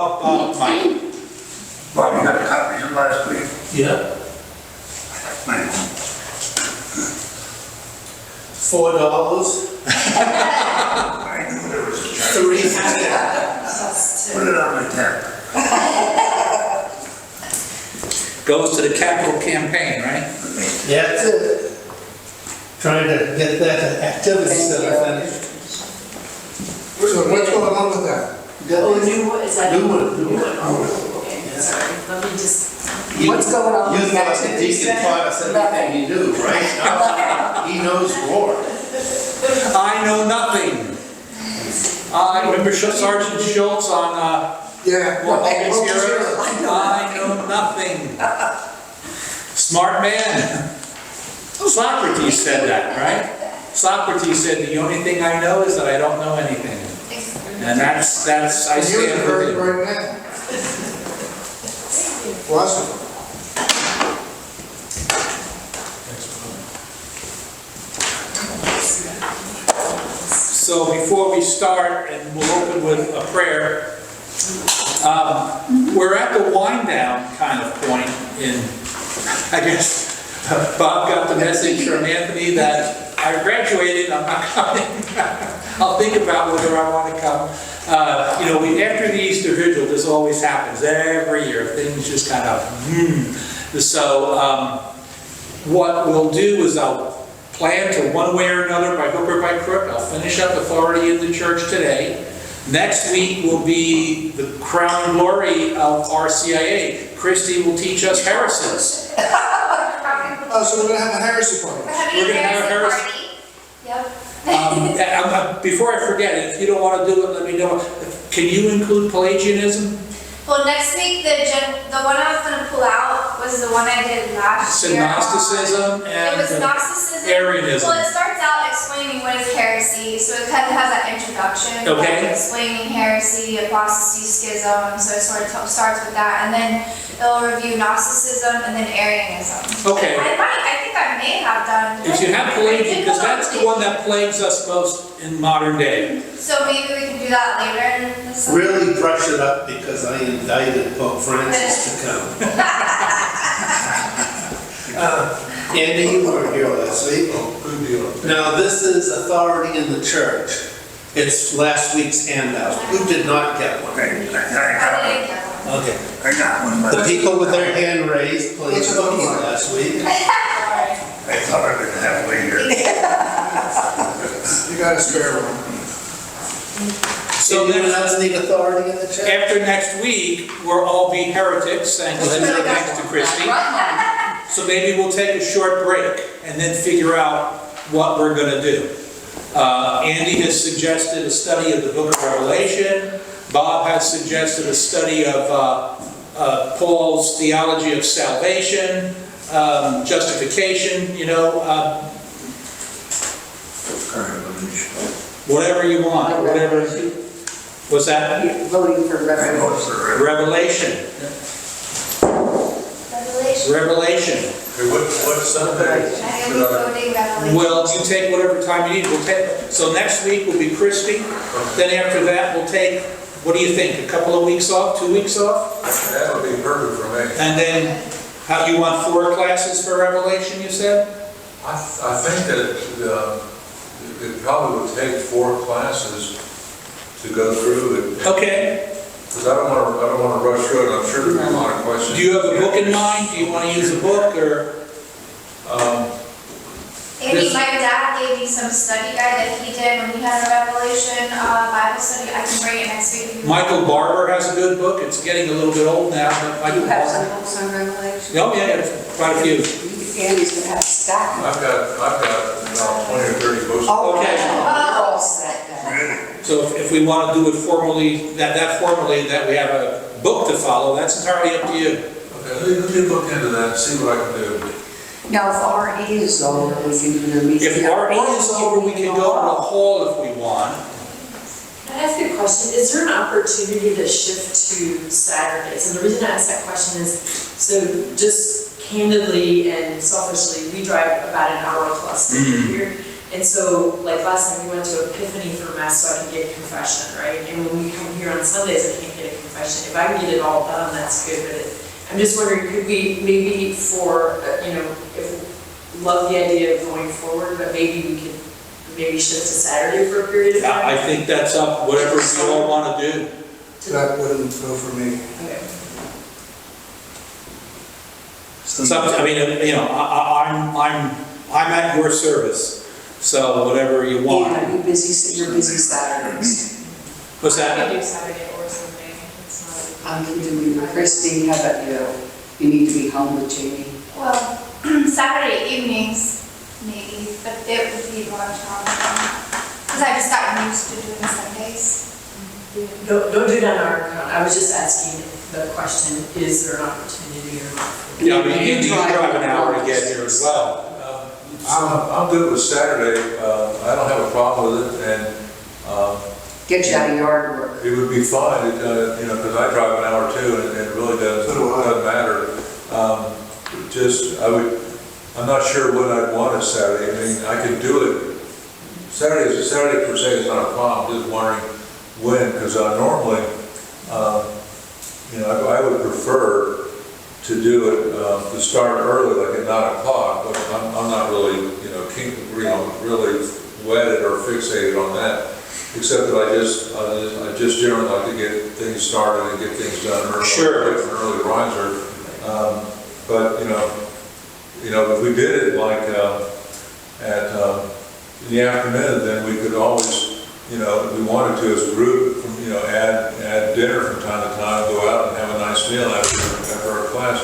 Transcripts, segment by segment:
Mike. Bob, you got a copy of last week? Yeah. Man, $4. I knew there was a charge. Put it on my tab. Goes to the capital campaign, right? Yeah, that's it. Trying to get that activity center finished. So what's going on with that? Oh, new one, is that? New one. Oh, okay, sorry, let me just. What's going on You with the thought the activity deacon center? taught us everything he knew, right? No, he knows more. I know nothing. I remember Sergeant Schultz on, Yeah. Well, Well, Hogan's Hogan's Heroes. Heroes. I know nothing. Smart man. Socrates said that, right? Socrates said, the only thing I know is that I don't know anything. And that's, I And you're stand the with very him. bright man. Wonderful. So before we start, and we'll open with a prayer, we're at the wind down kind of point in, I guess, Bob got the message from Anthony that I graduated, I'm not coming. I'll think about whether I want to come. After the Easter Vigil, this always happens every year. Things just kind of, So what we'll do is I'll plan to one way or another, by hook or by crook, I'll finish up authority in the church today. Next week will be the crown and glory of RCIA. Christy will teach us heresies. Oh, so we're gonna have a heresy party. We're gonna have a heresy. Yep. Before I forget, if you don't want to do it, let me know. Can you include Pelagianism? Well, next week, the one I was gonna pull out was the one I did last It's year. Gnosticism It was and Gnosticism. Arianism. Well, it starts out explaining what is heresy, so it kind of has that introduction. Okay. Like explaining heresy, apostasy, schism, so it sort of starts with that, and then it'll review Gnosticism and then Arianism. Okay. I think I may have done. If you have Pelagian, because that's the one that plagues us most in modern day. So maybe we can do that later in the summer. Really brush it up because I indicted Pope Francis to come. Andy, you were here last week. Good deal. Now, this is authority in the church. It's last week's handout. Who did not get one? Okay, I didn't get one. Okay. I got one, but The people with their hand raised played hooky last week. I thought I was halfway here. You got a spare one. So anyone else need authority in the church? After next week, we'll all be heretics, thanks to Christy. So maybe we'll take a short break and then figure out what we're going to do. Andy has suggested a study of the book of Revelation. Bob has suggested a study of Paul's theology of salvation, justification, whatever you want, whatever. What's that? Voting for I referendum. voted for it. Revelation. Revelation. What's Sunday? I am voting Revelation. Well, you take whatever time you need. So next week will be Christy. Then after that, we'll take, what do you think, a couple of weeks off, 2 weeks off? That would be perfect for me. And then, how, you want 4 classes for Revelation, you said? I think that it probably would take 4 classes to go through it. Okay. Because I don't want to rush through it. I'm sure there'll be a lot of questions. Do you have a book in mind? Do you want to use a book, or? Andy, my dad gave me some study guide that he did when he had a Revelation Bible study. I can bring it next week if you want. Michael Barber has a good book. It's getting a little bit old now, but Michael You have some Barber. books on Revelation? Oh, yeah, quite a few. Andy's gonna have a stack. I've got about 20 or 30 books. Okay. You're all set then. So if we want to do it formally, that we have a book to follow, that's entirely up to you. Okay, let me look into that and see what I can do. Now, if RE is over, we can do the meeting. If RE is over, we can go to the hall if we want. Can I ask you a question? Is there an opportunity to shift to Saturdays? And the reason I ask that question is, so just candidly and selfishly, we drive about an hour plus to get here. And so, like last time we went to Epiphany for Mass so I could get confession, right? And when we come here on Sundays, I can't get a confession. confession. If I can get it all done, that's good, but I'm just wondering, could we maybe for, if, love the idea of going forward, but maybe we could shift to Saturday for a period of Yeah, time? I think that's up, whatever you all want to do. That wouldn't go for me. Okay. It's up to, I mean, I'm at your service, so whatever you want. Yeah, you're busy Saturdays. What's I that? can do Saturday or Sunday, it's not. I'm doing Christie, how about you? You need to be home with Jamie. Well, Saturday evenings, maybe, but it would be lunchtime. Because I just gotten used to doing Sundays. Don't do it on our account, I was just asking the question, is there an opportunity or not? Yeah, I mean, you drive an hour to get here as well. I'm good with Saturday, I don't have a problem with it, and Get you out of yard work. it would be fine, because I drive an hour too, and it really So do I. doesn't matter. I'm not sure what I'd want on Saturday, I mean, I could do it, Saturday per se is not a problem, just wondering when, because normally, I would prefer to do it, to start early, like at 9 o'clock, but I'm not really, really wedded or fixated on that, except that I just generally like to get things started and get things done early. Sure. An early riser, but, if we did it like, in the afternoon, then we could always, if we wanted to as a group, add dinner from time to time, go out and have a nice meal after our class.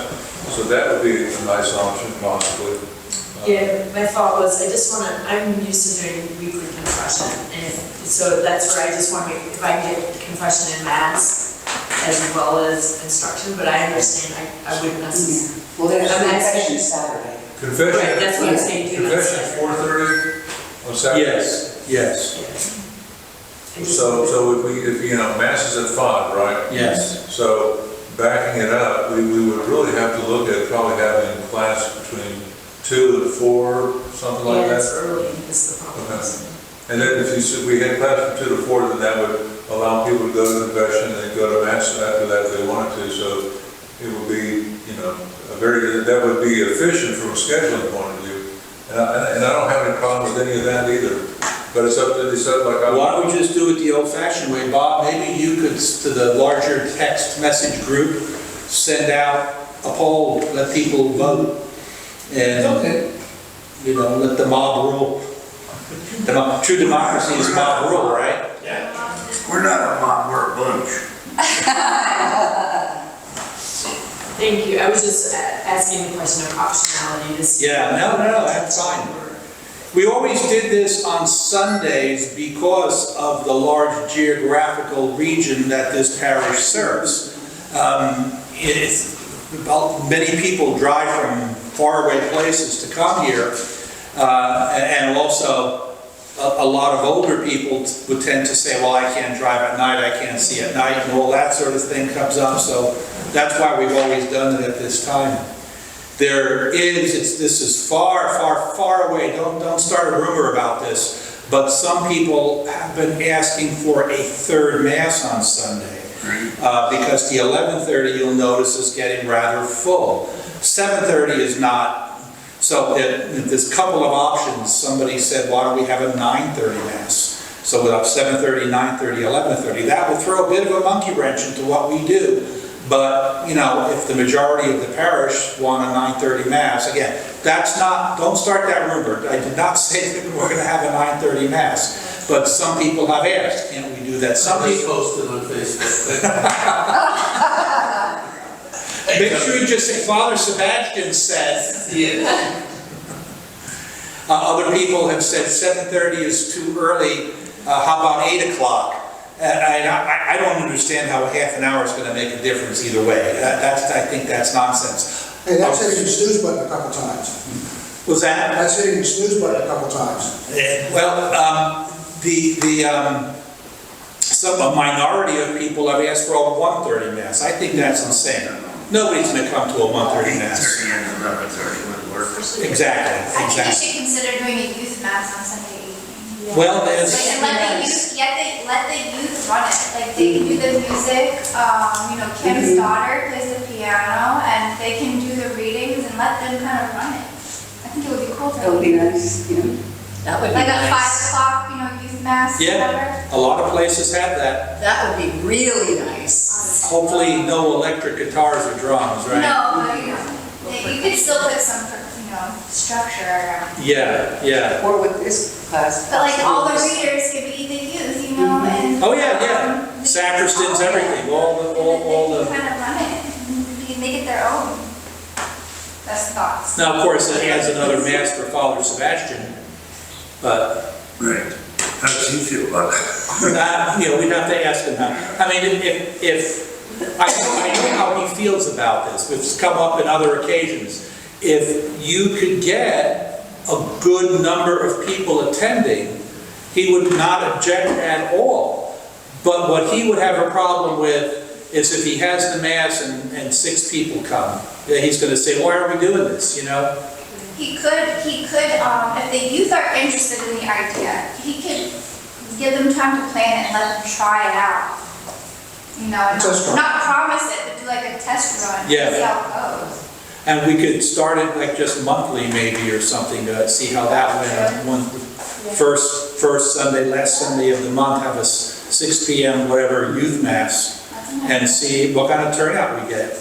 So that would be a nice option possibly. Yeah, my thought was, I'm used to doing weekly confession, and so that's where I just want to make, if I can get confession in mass as well as instruction, but I understand, I wouldn't necessarily. Well, there's I'm confession asking- Saturday. Confession. Right, that's what I'm saying, do that Confession Saturday. 4:30 on Saturday? Yes. So if mass is at 5, right? Yes. So backing it up, we would really have to look at probably having class between 2 and 4, something like Yeah, that. it's early, is the problem. Okay. And then if we had class from 2 to 4, then that would allow people to go to confession and then go to mass after that if they wanted to. So it would be, that would be efficient from a scheduling point of view. And I don't have any problem with any of that either. But it's up to, Why don't we just do it the old-fashioned way, Bob? Maybe you could, to the larger text message group, send out a poll, let people vote, and, let the mob rule. True democracy is mob rule, right? We're not a mob, we're a bunch. Thank you, I was just asking the question of optionality to see. Yeah, no, that's fine. We always did this on Sundays because of the large geographical region that this parish serves. Many people drive from faraway places to come here, and also a lot of older people would tend to say, well, I can't drive at night, I can't see at night, and all that sort of thing comes up, so that's why we've always done it at this time. This is far away, don't start a rumor about this, but some people have been asking for a third Mass on Sunday, because the 11:30, you'll notice, is getting rather full. 7:30 is not. So there's a couple of options. Somebody said, why don't we have a 9:30 Mass? So we'll have 7:30, 9:30, 11:30. That will throw a bit of a monkey wrench into what we do. But, if the majority of the parish want a 9:30 Mass, again, don't start that rumor. I did not say that we're going to have a 9:30 Mass. But some people have asked, can't we do that? Some Somebody people. posted on Facebook. Make sure you just say, Father Sebastian said. Yeah. Other people have said 7:30 is too early, how about 8 o'clock? And I don't understand how a half an hour is going to make a difference either way. I think that's nonsense. Hey, that's hitting the snooze button a couple times. Was that? That's hitting the snooze button a couple times. Well, a minority of people have asked for a 1:30 Mass. I think that's insane. Nobody's going to come to a 1:30 Mass. 8:30 and 11:30 would work. Exactly, I think you exactly. should consider doing a youth mass on Sunday evening. Well, there's, And let the youth run it, like they can do the music, Kim's daughter plays the piano, and they can do the readings and let them kind of run it. I think it would be cool to. That would be nice, That would be Like at 5 nice. o'clock, youth mass, whatever. yeah, a lot of places have that. That would be really nice. Hopefully, no electric guitars or drums, right? No, but you could still put some, structure around. Yeah. Or with this class. But like all the readers could be the youth, and. Oh, yeah. Sacristans, everything, all They the. can kind of run it, and make it their own. That's thoughts. Now, of course, it has another mass for Father Sebastian, but, Right. How does he feel about that? we'd have to ask him how. I mean, if, I know how he feels about this, it's come up in other occasions. If you could get a good number of people attending, he would not object at all. But what he would have a problem with is if he has the mass and 6 people come, he's going to say, why are we doing this, He could, if the youth are interested in the idea, he could give them time to plan it and let them try it out. And Test run. not promise it, but do like a test run, and Yeah. see how it goes. And we could start it like just monthly maybe or something to see how that went. First Sunday, last Sunday of the month, have a 6 p.m. whatever youth mass and see what kind of turnout we get.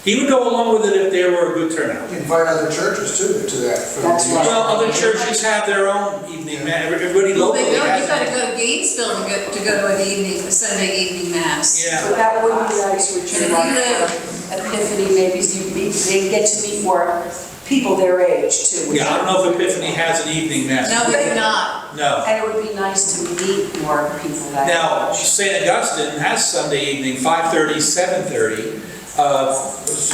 He would go along with it if there were a good turnout. Invite other churches too to that. That's right. Well, other churches have their own evening mass. Everybody locally You has. gotta go to Gainesville to go to a Sunday evening mass. Yeah. So that would be nice, Richard, And like if Epiphany, maybe they get to meet more people their age too. Yeah, I don't know if Epiphany has an evening mass. No, we do not. No. And it would be nice to meet more people that Now, age. St. Augustine has Sunday evening, 5:30, 7:30.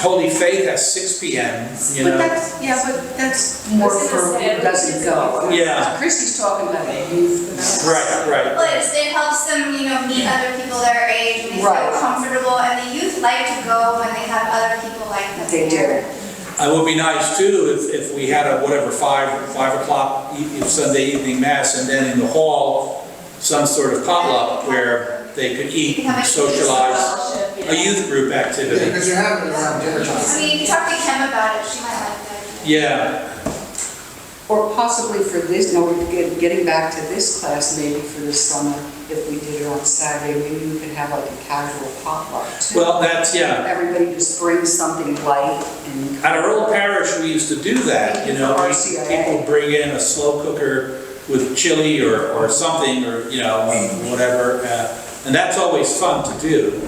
Holy Faith has 6 p.m., But that's more for who doesn't go. Yeah. Christy's talking about the youth. Right. Well, it helps them, meet other people their age, and they Right. feel comfortable, and the youth like to go when they have other people like them They do. there. It would be nice too if we had a whatever 5 o'clock Sunday evening mass, and then in the hall some sort of potluck where they could eat and socialize, a youth group Yeah, activity. because you're having it around dinner I time. mean, you talk to Kim about it, she might like that. Yeah, Or possibly for this, getting back to this class, maybe for this summer, if we did it on Saturday, maybe we could have like a casual potluck too. well, Everybody just brings something light and. at our old parish we used to do that, RCIA. people bring in a slow cooker with chili or something, or whatever, and that's always fun to do.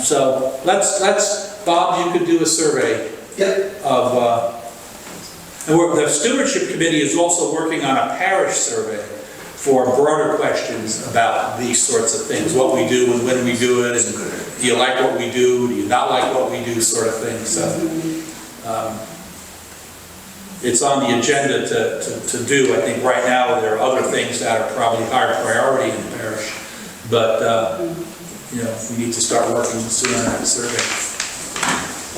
So let's Bob, you could do a survey Yep. of, and the stewardship committee is also working on a parish survey for broader questions about these sorts of things, what we do and when we do it, and do you like what we do you not like what we do, sort of thing. So it's on the agenda to do. I think right now there are other things that are probably higher priority in the parish, but we need to start working soon on that survey.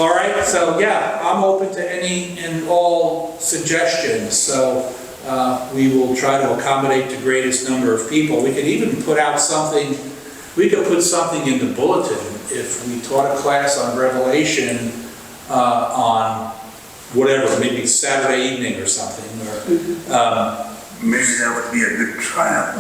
All right, so yeah, I'm open to any and all suggestions, so we will try to accommodate the greatest number of people. We could even put out something, we could put something in the bulletin if we taught a class on Revelation on whatever, maybe Saturday evening or something, or Maybe that would be a good trial.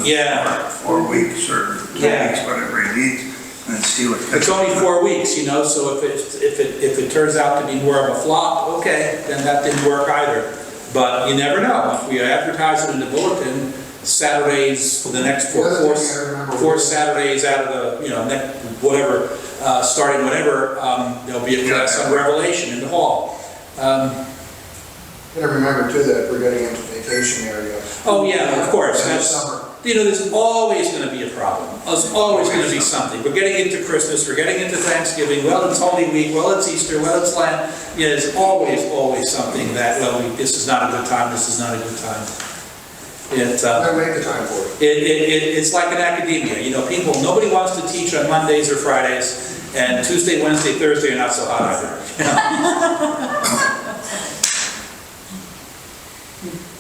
Yeah. 4 weeks or 2 Yeah. weeks, whatever it needs, and see what. it's only 4 weeks, so if it turns out to be more of a flop, okay, then that didn't work either. But you never know. If we advertise it in the bulletin, Saturdays for the next four Saturdays out of the, next, whatever, starting whenever, there'll be a class on Revelation in the hall. Gotta remember too that we're getting into vacation area. Oh, yeah, of course. And That's, summer. there's always going to be a problem. There's always going to be something. We're getting into Christmas, we're getting into Thanksgiving, well, it's Holy Week, well, it's Easter, well, it's Lent. There's always something that, this is not a good time, this is not a good time. Gotta make the time for it. It's like in academia, nobody wants to teach on Mondays or Fridays, and Tuesday, Wednesday, Thursday are not so hot either.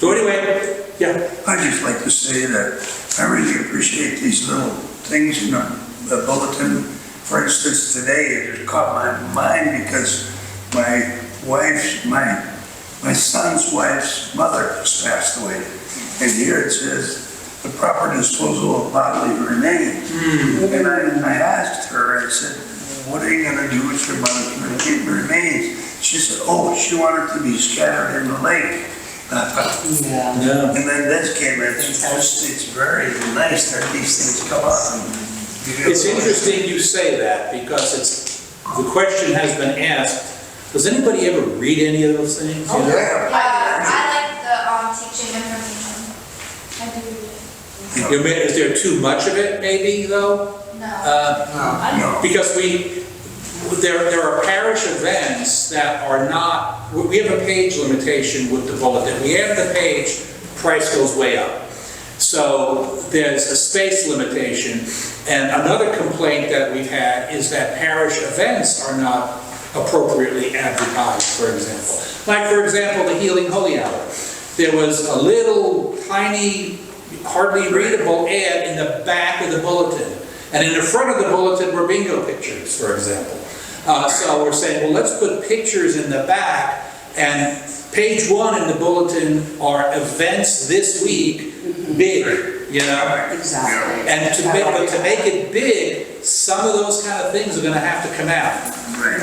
So anyway, yeah, I'd just like to say that I really appreciate these little things in the bulletin. For instance, today it just caught my mind because my son's wife's mother has passed away. And here it says, the proper disposal of bodily remains. And I asked her, I said, what are you gonna do with your mother's remains? She said, oh, she wanted to be scattered in the lake. Yeah. And then this came in, it's very nice that these things come up. it's interesting you say that because the question has been asked, does anybody ever read any of those things? Oh, yeah. I like the teaching information. I do read it. Is there too much of it maybe though? No. Because there are parish events that are not, we have a page limitation with the bulletin. We have the page, price goes way up. So there's a space limitation. And another complaint that we've had is that parish events are not appropriately advertised, for example. Like, for example, the Healing Holy Hour. There was a little tiny, hardly readable ad in the back of the bulletin. And in the front of the bulletin were bingo pictures, for example. So we're saying, well, let's put pictures in the back, and page 1 in the bulletin are events this week, big, you know? Exactly. And to make it big, some of those kind of things are gonna have to come out.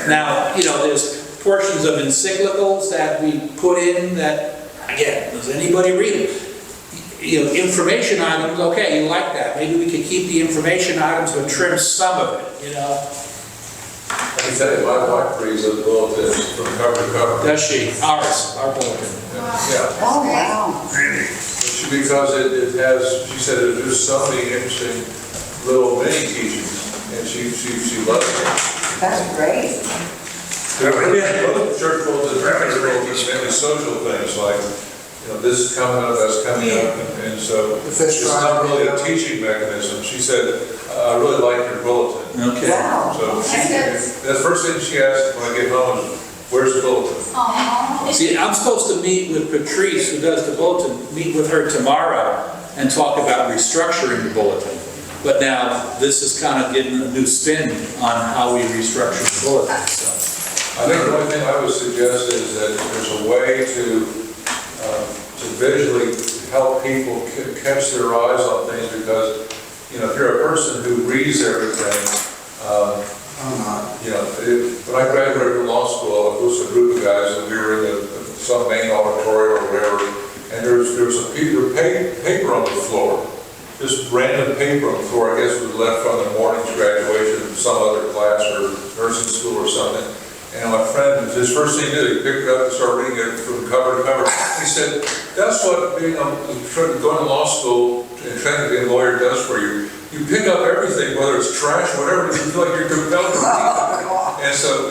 Now, there's portions of encyclicals that we put in that, again, does anybody read it? Information items, okay, you like that. Maybe we could keep the information items but trim some of it, I can tell you, my wife reads those bulletins from cover to cover. Does she? Ours, our bulletin. Yeah. Oh, wow. Because it has, she said there's so many interesting little mini teachings, and she loves it. That's great. Both church bulletins, parish bulletins, mainly social things like, this is coming up, that's coming up, and so The fish it's fry. not really a teaching mechanism. She said, I really like your bulletin. Okay. Wow. So the first thing she asked when I get home is, where's the bulletin? Aww. See, I'm supposed to meet with Patrice, who does the bulletin, meet with her tomorrow and talk about restructuring the bulletin. But now, this is kind of getting a new spin on how we restructure the bulletin, so. I think the only thing I would suggest is that there's a way to visually help people catch their eyes on things, because, if you're a person who reads everything, when I graduated from law school, it was a group of guys, and we were in some main auditorium or whatever, and there was a piece of paper on the floor, just random paper on the floor. I guess it was left from the morning's graduation of some other class or nursing school or something. And my friend, his first thing he did, he picked it up and started reading it from cover to cover. He said, that's what being going to law school and trying to be a lawyer does for you. You pick up everything, whether it's trash, whatever, you feel like you're compelled to read it. And so,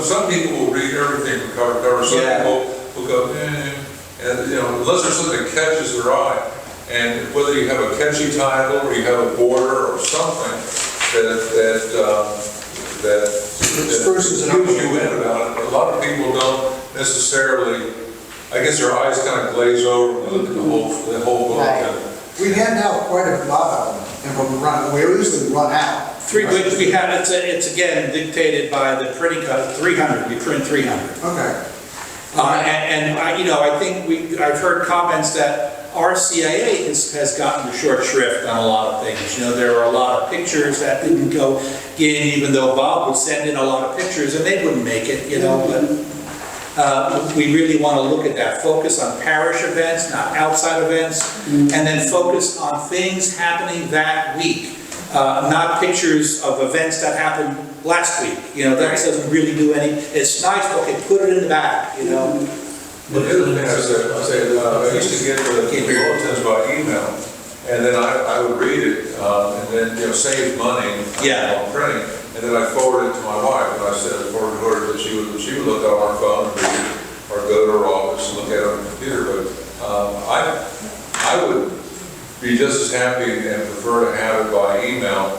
some people will read everything from cover to cover. Some people will go, and unless there's something that catches their eye. And whether you have a catchy title or you have a border or something that gives you in about it. A lot of people don't necessarily, I guess their eyes kind of glaze over when they look at the whole book. Right. We hand out quite a lot of them, and we usually run out. We have, it's again dictated by the printing cut, 300, we print 300. Okay. I think I've heard comments that RCIA has gotten the short shrift on a lot of things. There are a lot of pictures that didn't go in, even though Bob would send in a lot of pictures and they wouldn't make it, but we really want to look at that. Focus on parish events, not outside events, and then focus on things happening that week. Not pictures of events that happened last week. That doesn't really do any, it's nice, okay, put it in the back, But the other thing I used to get the bulletins by email, and then I would read it, and then, save money on printing, and then I forwarded it to my wife, and I said, forwarded her that she would look on her phone and read it, or go to her office and look at it on the computer. But I would be just as happy and prefer to have it by email,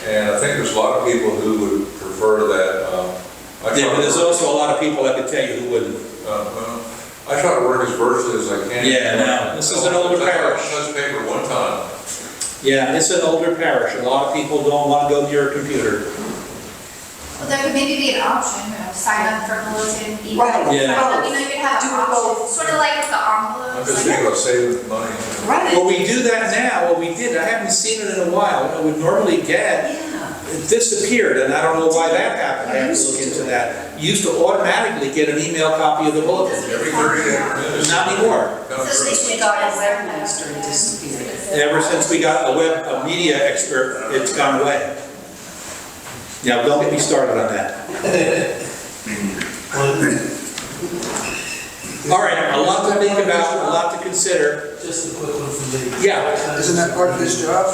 and I think there's a lot of people who would prefer that. But there's also a lot of people that could tell you who wouldn't. I try to work as virtually as I can. Yeah, no, this is an older parish. I touched paper one time. Yeah, it's an older parish. A lot of people don't want to go near a computer. Well, there could maybe be an option, sign up for bulletin, email. Right. Yeah. You know, you could have Do an it both. option, sort of like with the I'm envelopes. just thinking about saving money. Right. Well, we do that now. Well, we did. I haven't seen it in a while. I would normally get, it disappeared, and I don't know why that happened. I have to look into that. You used to automatically get an email copy of the bulletin. Every Thursday afternoon. Not anymore. Since we got a webmaster, it disappeared. Ever since we got a media expert, it's gone away. Yeah, don't get me started on that. All right, a lot to think about, a lot to consider. Just a quick one from me. Yeah. Isn't that part of his job?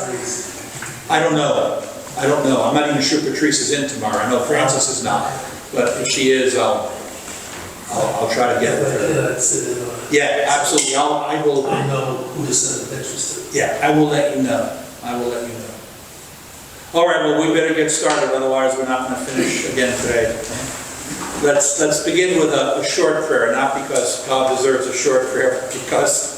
I don't know. I'm not even sure Patrice is in tomorrow. I know Francis is not. But if she is, I'll try to get with her. Yeah, that's it. Yeah, absolutely. I will. I know who to send the pictures to. Yeah, I will let you know. I will let you know. All right, well, we better get started, otherwise we're not going to finish again today. Let's begin with a short prayer, not because God deserves a short prayer, but because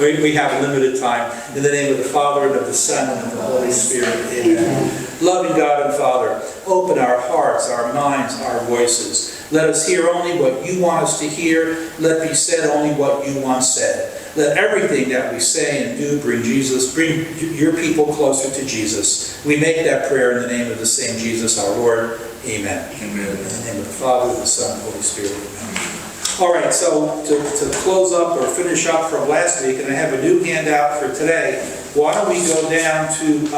we have limited time. In the name of the Father, and of the Son, and of the Holy Spirit, amen. Loving God and Father, open our hearts, our minds, our voices. Let us hear only what you want us to hear. Let be said only what you want said. Let everything that we say and do bring your people closer to Jesus. We make that prayer in the name of the same Jesus, our Lord. Amen. Amen. In the name of the Father, the Son, and the Holy Spirit. Amen. All right, so to close up or finish up from last week, and I have a new handout for today, why don't we go down to,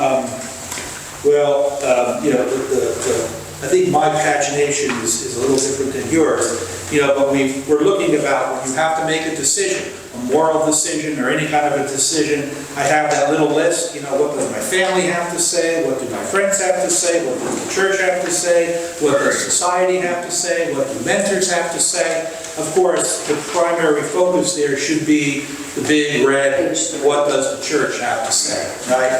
I think my pagination is a little different than yours, but we're looking about when you have to make a decision, a moral decision or any kind of a decision. I have that little list, what does my family have to say, what do my friends have to say, what does the church have to say, what does society have to say, what do mentors have to say. Of course, the primary focus there should be the big red, what does the church have to say, right?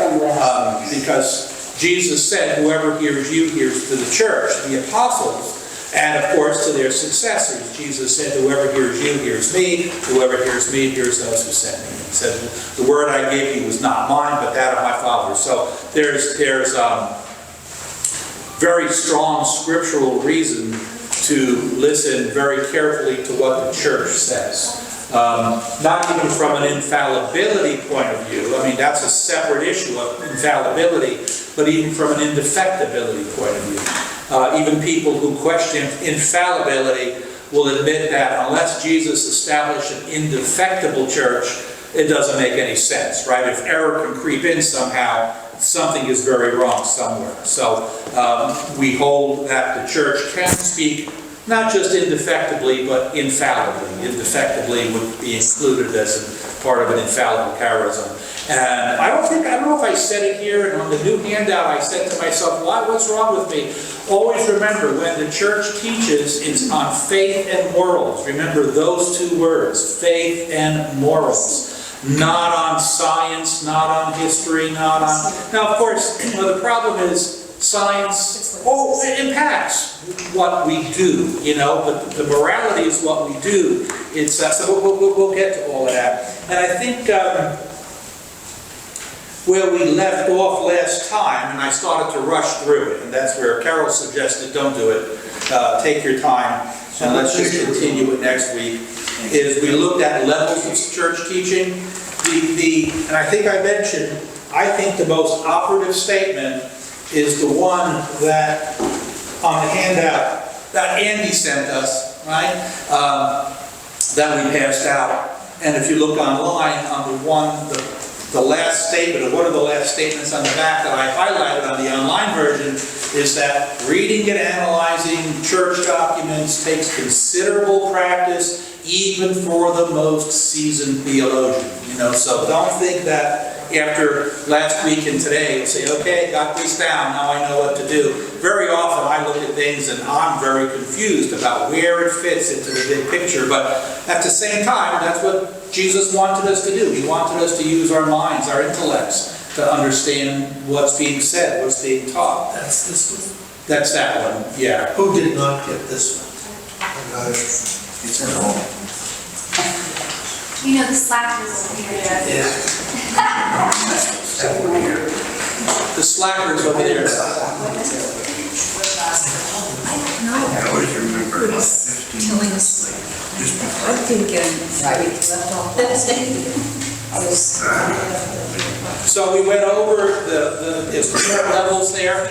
Because Jesus said, whoever hears you hears to the church, the apostles, and of course to their successors. Jesus said, whoever hears you hears me, whoever hears me hears those who sent me. He said, the word I gave you was not mine, but that of my Father. So there's very strong scriptural reason to listen very carefully to what the church says. Not even from an infallibility point of view. I mean, that's a separate issue of infallibility, but even from an indefectibility point of view. Even people who question infallibility will admit that unless Jesus established an indefectible church, it doesn't make any sense, right? If error can creep in somehow, something is very wrong somewhere. So we hold that the church can speak not just indefectibly, but infallibly. Indefectibly would be included as a part of an infallible charism. And I don't know if I said it here, and on the new handout I said to myself, what's wrong with me? Always remember, when the church teaches, it's on faith and morals. Remember those two words, faith and morals. Not on science, not on history, not on... Now, of course, the problem is science, it impacts what we do, but the morality is what we do. It's so we'll get to all of that. And I think where we left off last time, and I started to rush through it, and that's where Carol suggested don't do it. Take your time, and let's just continue it next week. Is we looked at levels of church teaching. And I think I mentioned, I think the most operative statement is the one that on the handout that Andy sent us, right? That we passed out. And if you look online on the last statement, or one of the last statements on the back that I highlighted on the online version, is that reading and analyzing church documents takes considerable practice, even for the most seasoned theologian. So don't think that after last week and today, you'll say, okay, got this down, now I know what to do. Very often I look at things and I'm very confused about where it fits into the big picture, but at the same time, that's what Jesus wanted us to do. He wanted us to use our minds, our intellects, to understand what's being said, what's being taught. That's this one. That's that one, yeah. Who did not get this one? It's at home. You know, the slack was over here. The slackers over there. I always remember about 15 Killing us. just before. I think, we left off last I was, So we went over the different levels there,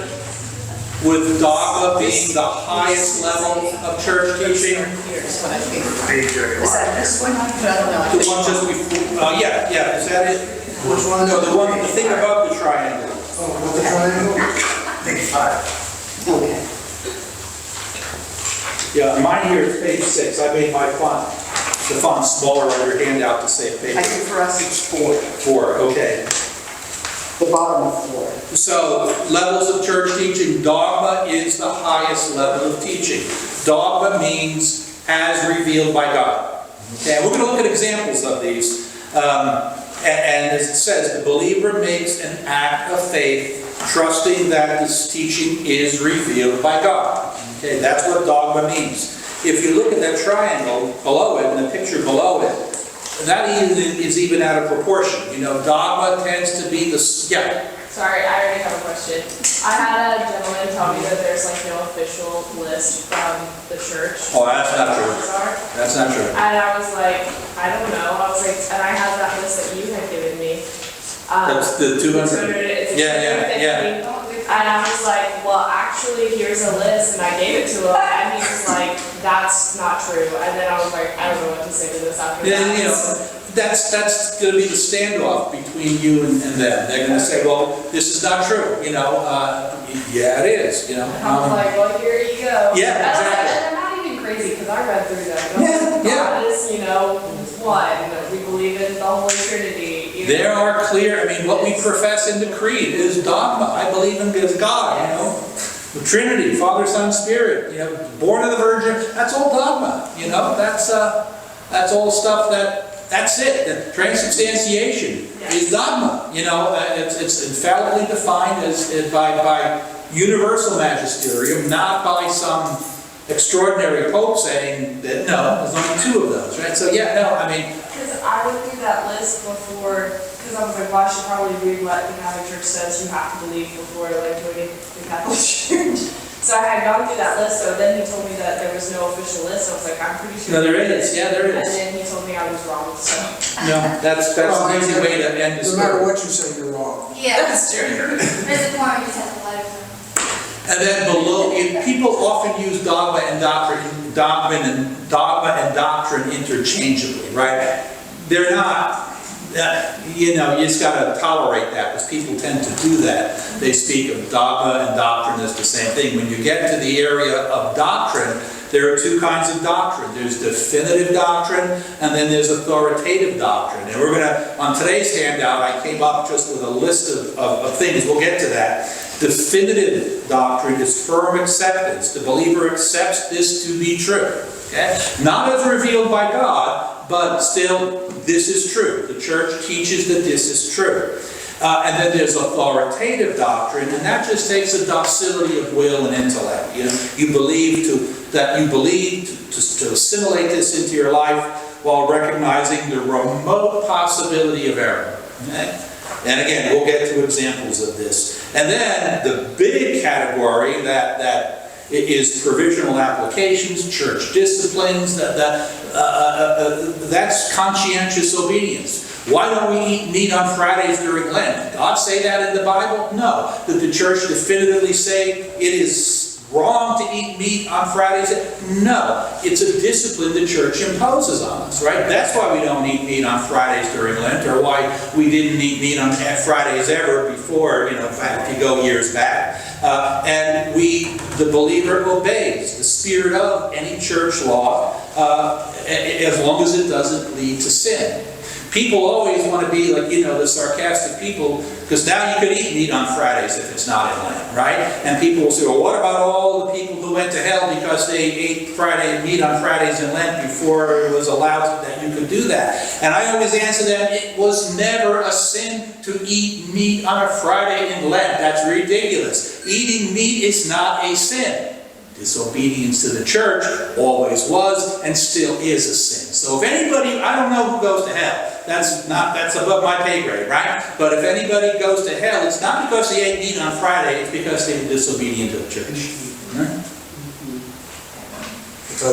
with dogma being the highest level of church teaching. here's what I figured. Page I Is that this one? I don't know. The one just before, yeah, is that it? Which one? No, the thing above the triangle. Oh, with the triangle? Page 5. Okay. Yeah, mine here is page 6. I made my the font smaller on your handout to say page I think for us it's 4, 4, okay. the bottom of 4. So, levels of church teaching, dogma is the highest level of teaching. Dogma means as revealed by God. Okay, we're going to look at examples of these. And as it says, the believer makes an act of faith, trusting that this teaching is revealed by God. Okay, that's what dogma means. If you look at that triangle below it, and the picture below it, that is even out of proportion. You know, dogma tends to be the, yeah. Sorry, I already have a question. I had a gentleman tell me that there's like no official list from the church. Oh, that's not true. Sorry. That's not true. And I was like, I don't know. I was like, and I had that list that you had given me. That's the 200. It's Yeah. And I was like, well, actually, here's a list, and I gave it to him, and he was like, that's not true. And then I was like, I don't know what to say to this after Then, that. you know, that's going to be the standoff between you and them. They're going to say, well, this is not true, you know. Yeah, it is, you know. And I was like, well, here you go. Yeah, And I was like, exactly. and I'm not even crazy, because I read through them. Yeah. God is, you know, one. We believe in the Holy Trinity. There are clear, I mean, what we profess in the creed is dogma. I believe in God, you know. The Trinity, Father, Son, Spirit, you know, born of the Virgin, that's all dogma, you know. That's all stuff that's it. The transubstantiation is dogma, you know. It's infallibly defined as by universal magisterium, not by some extraordinary pope saying that, no, there's only 2 of those, right? So yeah, no, I mean, Because I went through that list before, because I was like, well, I should probably read what the Catholic Church says you have to believe before like joining the Catholic Church. So I had gone through that list, so then he told me that there was no official list, so I was like, I'm pretty sure. no, there is, yeah, there And is. then he told me I was wrong, so. No, that's an easy way to end the No matter story. what you say, you're wrong. Yeah, That's true. there's a point where you just have to let it go. And then below, people often use dogma and doctrine interchangeably, right? They're not, you know, you just got to tolerate that because people tend to do that. They speak of dogma and doctrine as the same thing. When you get to the area of doctrine, there are 2 kinds of doctrine. There's definitive doctrine, and then there's authoritative doctrine. And we're going to, on today's handout, I came up just with a list of things. We'll get to that. Definitive doctrine is firm acceptance. The believer accepts this to be true. Okay? Not as revealed by God, but still, this is true. The church teaches that this is true. And then there's authoritative doctrine, and that just takes a docility of will and intellect. You know, you believe to assimilate this into your life while recognizing the remote possibility of error. Okay? And again, we'll get to examples of this. And then the big category that is provisional applications, church disciplines, that's conscientious obedience. Why don't we eat meat on Fridays during Lent? Did God say that in the Bible? No. Did the church definitively say it is wrong to eat meat on Fridays? No. It's a discipline the church imposes on us, right? That's why we don't eat meat on Fridays during Lent, or why we didn't eat meat on Fridays ever before, you know, in fact, if you go years back. And the believer obeys the spirit of any church law, as long as it doesn't lead to sin. People always want to be like, you know, the sarcastic people, because now you can eat meat on Fridays if it's not in Lent, right? And people will say, well, what about all the people who went to hell because they ate meat on Fridays in Lent before it was allowed that you could do that? And I always answer them, it was never a sin to eat meat on a Friday in Lent. That's ridiculous. Eating meat is not a sin. Disobedience to the church always was and still is a sin. So if anybody, I don't know who goes to hell. That's above my pay grade, right? But if anybody goes to hell, it's not because they ate meat on Friday, it's because they were disobedient to the church. Right?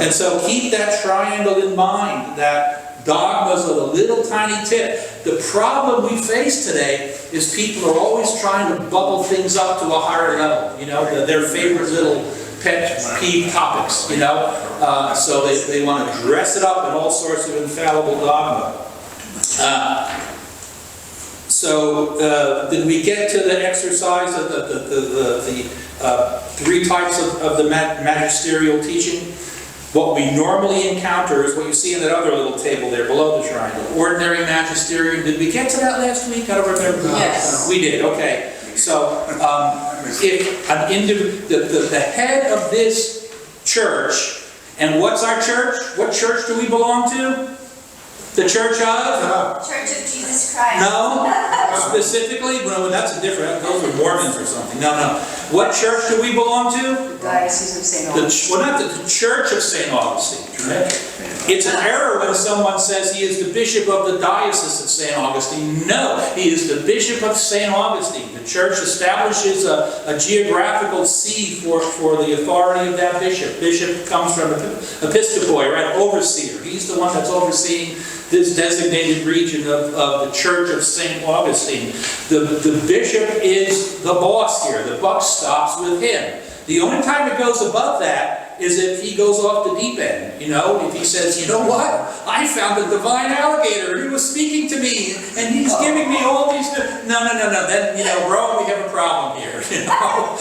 And so keep that triangle in mind, that dogmas are the little tiny tip. The problem we face today is people are always trying to bubble things up to a higher level, you know, their favorite little pet peeve topics, you know. So they want to dress it up in all sorts of infallible dogma. Did we get to the exercise of the three types of the magisterial teaching? What we normally encounter is what you see in that other little table there below the triangle. Ordinary magisterium. Did we get to that last week? I don't remember. Yes. We did, okay. So, if the head of this church, and what's our church? What church do we belong to? The Church of? Church of Jesus Christ. No, specifically, well, that's a different, those are Mormons or something. No. What church do we belong to? The Diocese of St. Augustine. Well, not the Church of St. Augustine, right? It's an error when someone says he is the bishop of the Diocese of St. Augustine. No, he is the bishop of St. Augustine. The church establishes a geographical seat for the authority of that bishop. Bishop comes from episcopoi, right? Overseer. He's the one that's overseeing this designated region of the Church of St. Augustine. The bishop is the boss here. The buck stops with him. The only time it goes above that is if he goes off the deep end. You know, if he says, you know what? I found a divine alligator. He was speaking to me, and he's giving me all these... No. Then, you know, Rome, we have a problem here. You know,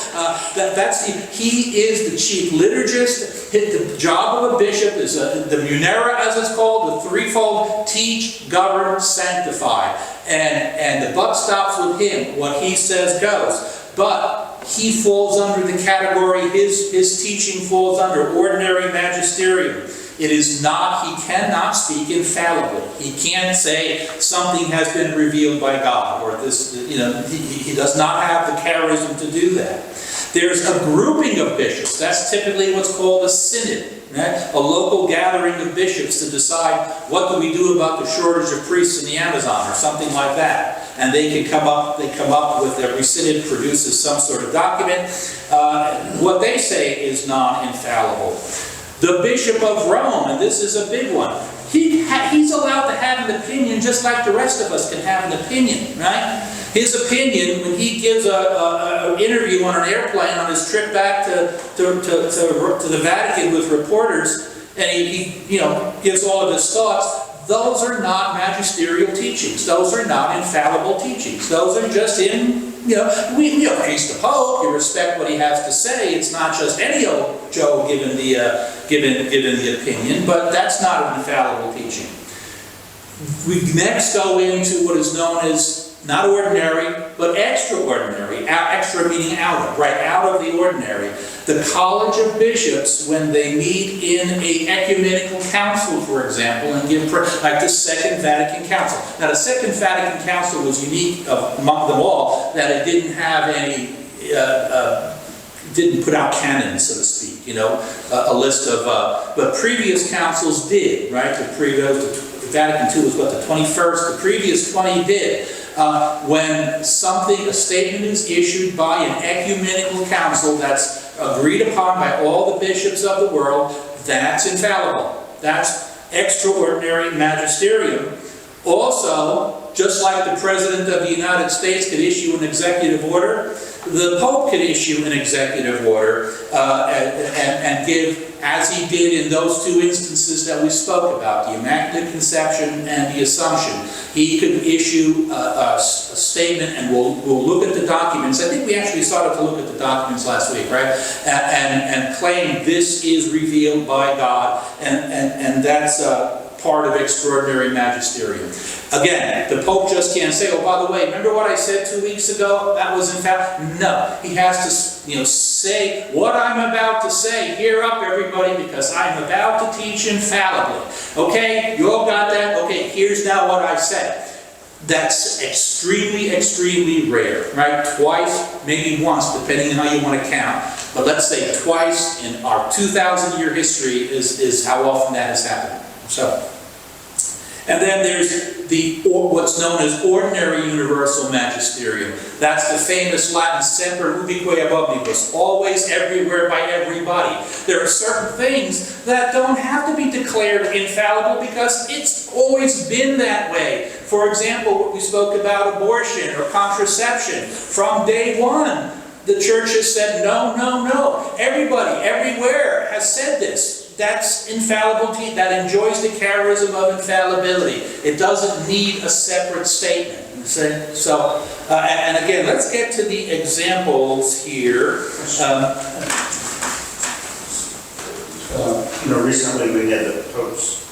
he is the chief liturgist. The job of a bishop is the munera, as it's called, the threefold: teach, govern, sanctify. And the buck stops with him. What he says goes. But he falls under the category, his teaching falls under ordinary magisterium. It is not, he cannot speak infallibly. He can't say something has been revealed by God, or this, you know, he does not have the charism to do that. There's a grouping of bishops. That's typically what's called a synod, right? A local gathering of bishops to decide what do we do about the shortage of priests in the Amazon, or something like that. And they can come up with, every synod produces some sort of document. What they say is non-infallible. The Bishop of Rome, and this is a big one, he's allowed to have an opinion just like the rest of us can have an opinion, right? His opinion, when he gives an interview on an airplane on his trip back to the Vatican with reporters, and he you know, gives all of his thoughts, those are not magisterial teachings. Those are not infallible teachings. Those are just he's the Pope. You respect what he has to say. It's not just any old Joe given the opinion, but that's not an infallible teaching. We next go into what is known as not ordinary, but extraordinary. Extra meaning out of, right? Out of the ordinary. The College of Bishops, when they meet in an ecumenical council, for example, and give like the Second Vatican Council. Now, the Second Vatican Council was unique among them all, that it didn't have any, didn't put out canons, so to speak, you know, a list of, but previous councils did, right? The Vatican II was what, the 21st? The previous 20 did. When a statement is issued by an ecumenical council that's agreed upon by all the bishops of the world, that's infallible. That's extraordinary magisterium. Also, just like the President of the United States could issue an executive order, the Pope could issue an executive order and give, as he did in those two instances that we spoke about, the Immaculate Conception and the Assumption. He could issue a statement, and we'll look at the documents. I think we actually started to look at the documents last week, right? And claim this is revealed by God, and that's part of extraordinary magisterium. Again, the Pope just can't say, oh, by the way, remember what I said 2 weeks ago? That was infallible. No, he has to, say what I'm about to say. Hear up, everybody, because I'm about to teach infallibly. Okay, you all got that? Okay, here's now what I said. That's extremely, extremely rare, right? Twice, maybe once, depending on how you want to count. But let's say twice in our 2,000-year history is how often that has happened. So, and then there's what's known as ordinary universal magisterium. That's the famous Latin semper ubique ab omnibus, always, everywhere, by everybody. There are certain things that don't have to be declared infallible because it's always been that way. For example, what we spoke about abortion or contraception. From day one, the church has said no, no, no. Everybody, everywhere has said this. That's infallibility, that enjoys the charism of infallibility. It doesn't need a separate statement. So, and again, let's get to the examples here. Recently we had the Pope's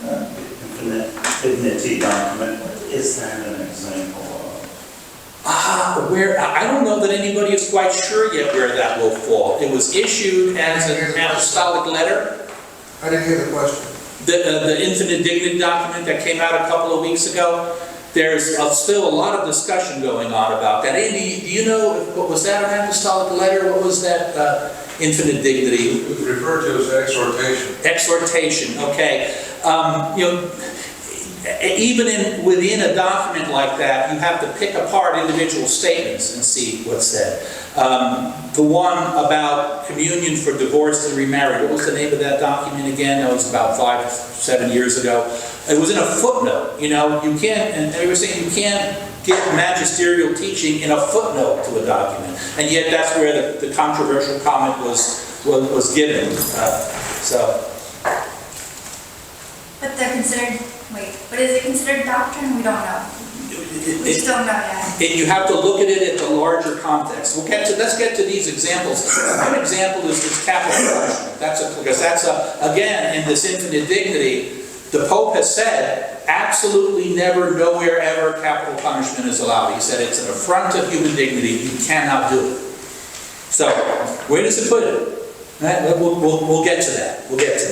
infinite dignity document. What is that an example of? Where I don't know that anybody is quite sure yet where that will fall. It was issued as an apostolic letter. I didn't hear the question. The infinite dignity document that came out a couple of weeks ago. There's still a lot of discussion going on about that. Andy, do you know, what was that, an apostolic letter? What was that infinite dignity? It was referred to as exhortation. Exhortation, okay. Even within a document like that, you have to pick apart individual statements and see what's said. The one about communion for divorced and remarried, what was the name of that document again? That was about 5-7 years ago. It was in a footnote. You can't, and they were saying you can't get magisterial teaching in a footnote to a document. And yet that's where the controversial comment was given. But they're considered, but is it considered doctrine? We don't know. We just don't know yet. And you have to look at it in the larger context. Let's get to these examples. One example is capital punishment. Because that's again, in this infinite dignity, the Pope has said, absolutely never, nowhere, ever, capital punishment is allowed. He said it's an affront of human dignity. You cannot do it. So, where does it put it? Right? We'll get to that. We'll get to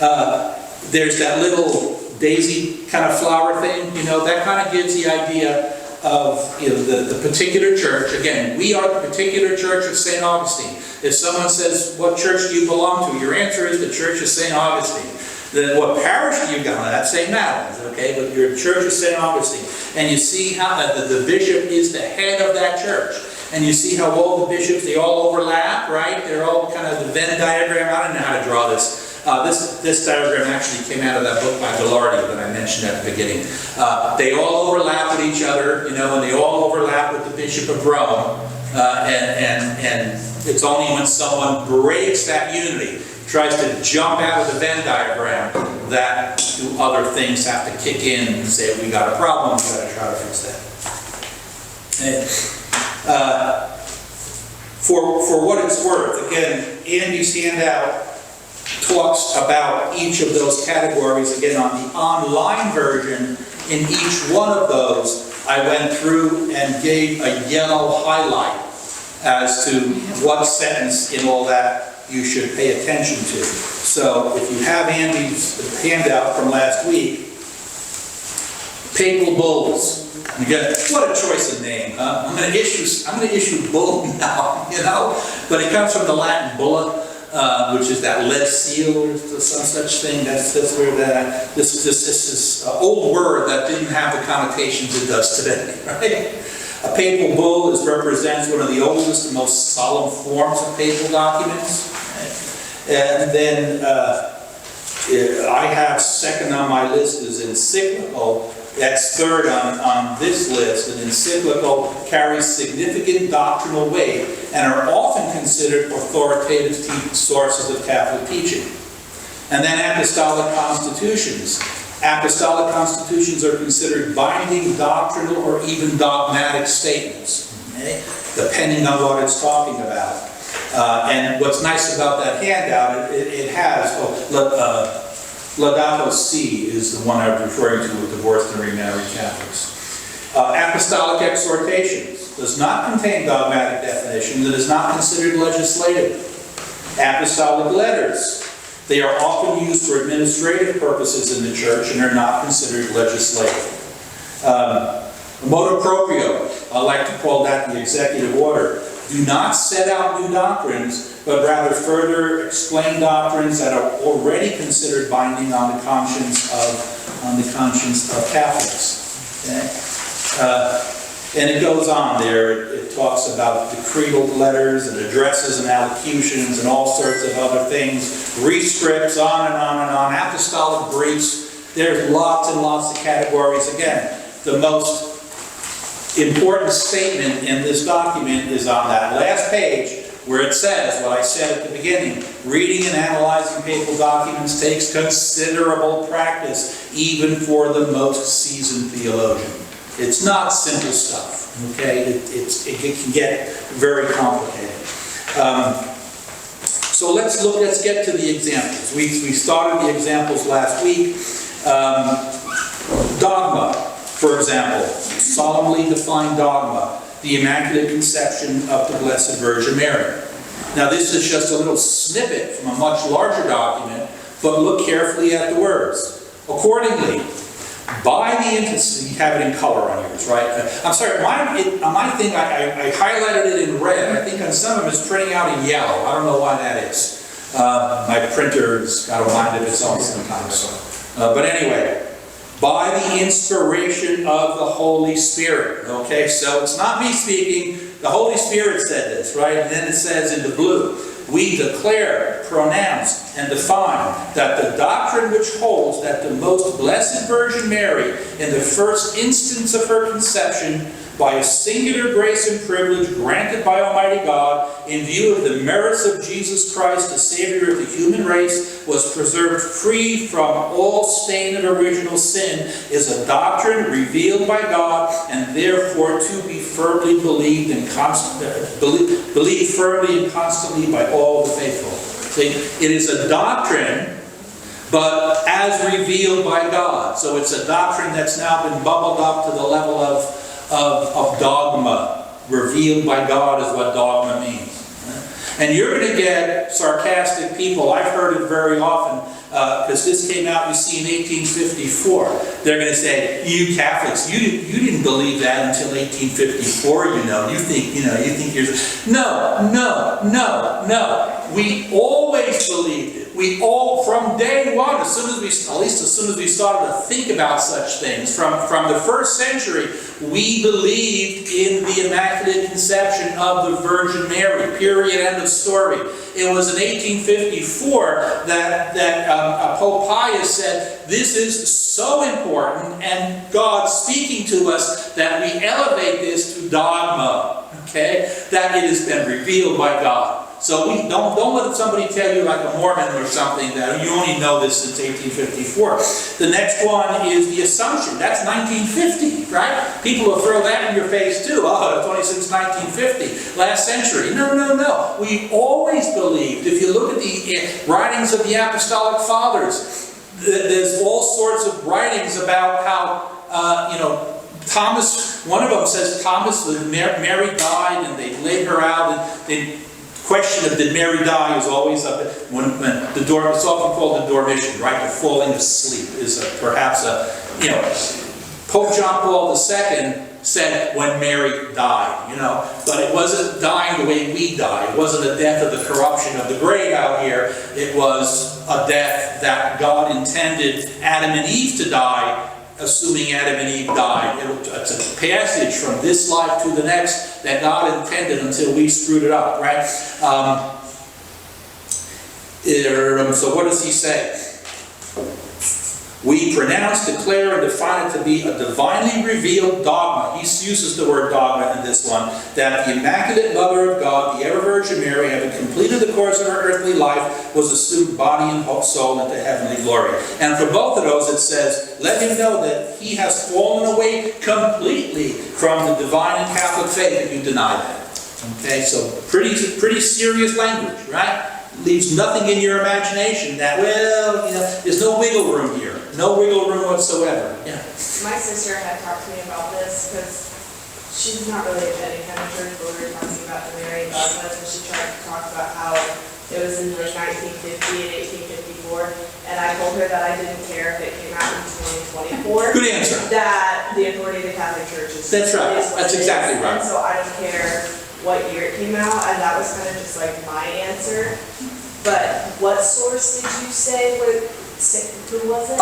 that. There's that little daisy kind of flower thing, that kind of gives the idea of the particular church. Again, we are the particular church of St. Augustine. If someone says, what church do you belong to? Your answer is the Church of St. Augustine. Then what parish do you go to? That's St. Madeleine, okay? But your Church of St. Augustine. And you see how the bishop is the head of that church. And you see how all the bishops, they all overlap, right? They're all kind of the Venn diagram. I don't know how to draw this. This diagram actually came out of that book by Gallardi that I mentioned at the beginning. They all overlap with each other, and they all overlap with the Bishop of Rome. And it's only when someone breaks that unity, tries to jump out of the Venn diagram, that other things have to kick in and say, we got a problem, we got to try to fix that. For what it's worth, again, Andy's handout talks about each of those categories. Again, on the online version, in each one of those, I went through and gave a yellow highlight as to what sentence in all that you should pay attention to. So if you have Andy's handout from last week, papal bulls. Again, what a choice of name, huh? I'm going to issue bull now, but it comes from the Latin bulla, which is that lead seal or some such thing. That's where this is an old word that didn't have the connotations it does today, right? A papal bull represents one of the oldest and most solemn forms of papal documents. Right? And then I have second on my list is encyclical. That's third on this list. An encyclical carries significant doctrinal weight and are often considered authoritative sources of Catholic teaching. And then apostolic constitutions. Apostolic constitutions are considered binding doctrinal or even dogmatic statements, okay? Depending on what it's talking about. And what's nice about that handout, it has, Laudato Si is the one I was referring to with divorced and remarried Catholics. Apostolic exhortations does not contain dogmatic definitions. It is not considered legislative. Apostolic letters. They are often used for administrative purposes in the church and are not considered legislative. Motu proprio, I like to call that the executive order. Do not set out new doctrines, but rather further explain doctrines that are already considered binding on the conscience of Catholics. Okay? And it goes on there. It talks about decretal letters and addresses and allocutions and all sorts of other things, rescripts, on and on and on, apostolic briefs. There's lots and lots of categories. Again, the most important statement in this document is on that last page, where it says what I said at the beginning: reading and analyzing papal documents takes considerable practice, even for the most seasoned theologian. It's not simple stuff, okay? It can get very complicated. So let's get to the examples. We started the examples last week. Dogma, for example, solemnly defined dogma, the Immaculate Conception of the Blessed Virgin Mary. Now this is just a little snippet from a much larger document, but look carefully at the words. Accordingly, by the you have it in color on yours, right? I'm sorry, on my thing, I highlighted it in red. I think on some of them it's printing out in yellow. I don't know why that is. My printer's got a mind of its own sometimes. But anyway, by the inspiration of the Holy Spirit. Okay, so it's not me speaking. The Holy Spirit said this, right? And then it says in the blue, we declare, pronounce, and define that the doctrine which holds that the most blessed Virgin Mary, in the first instance of her conception, by a singular grace and privilege granted by Almighty God, in view of the merits of Jesus Christ, the Savior of the human race, was preserved free from all stain of original sin, is a doctrine revealed by God, and therefore to be firmly believed and believed firmly and constantly by all the faithful. See, it is a doctrine, but as revealed by God. So it's a doctrine that's now been bubbled up to the level of dogma. Revealed by God is what dogma means. And you're going to get sarcastic people. I've heard it very often, because this came out, you see, in 1854. They're going to say, you Catholics, you didn't believe that until 1854, you know. You think you're... No. We always believed it. We all, from day one, at least as soon as we started to think about such things, from the first century, we believed in the Immaculate Conception of the Virgin Mary, period, end of story. It was in 1854 that Pope Pius said, this is so important, and God speaking to us, that we elevate this to dogma, okay? That it has been revealed by God. So we don't let somebody tell you, like a Mormon or something, that you only know this since 1854. The next one is the Assumption. That's 1950, right? People will throw that in your face too. Oh, it's only since 1950, last century. No. We always believed. If you look at the writings of the Apostolic Fathers, there's all sorts of writings about how, Thomas, one of them says Mary died and they laid her out, and they question of did Mary die is always up when the door, it's often called the dormition, right? The falling asleep is perhaps Pope John Paul II said when Mary died, but it wasn't dying the way we die. It wasn't a death of the corruption of the grave out here. It was a death that God intended Adam and Eve to die, assuming Adam and Eve died. It's a passage from this life to the next that God intended until we screwed it up, right? So what does he say? We pronounce, declare, and define it to be a divinely revealed dogma. He uses the word dogma in this one, that the Immaculate Mother of God, the ever Virgin Mary, having completed the course of her earthly life, was assumed body and soul into heavenly glory. And for both of those it says, let him know that he has fallen away completely from the divine and Catholic faith if you deny that. Okay, so pretty serious language, right? Leaves nothing in your imagination that, there's no wiggle room here. No wiggle room whatsoever. Yeah. My sister had talked to me about this because she's not really attending kind of church, but we were talking about the Marian dogmas, and she tried to talk about how It was in like 1950 and 1854, and I told her that I didn't care if it came out in 2024. Good answer. That the authority of the Catholic Church is. That's right. is what That's it is. exactly right. And so I don't care what year it came out, and that was kind of just like my answer. But what source did you say, who was it?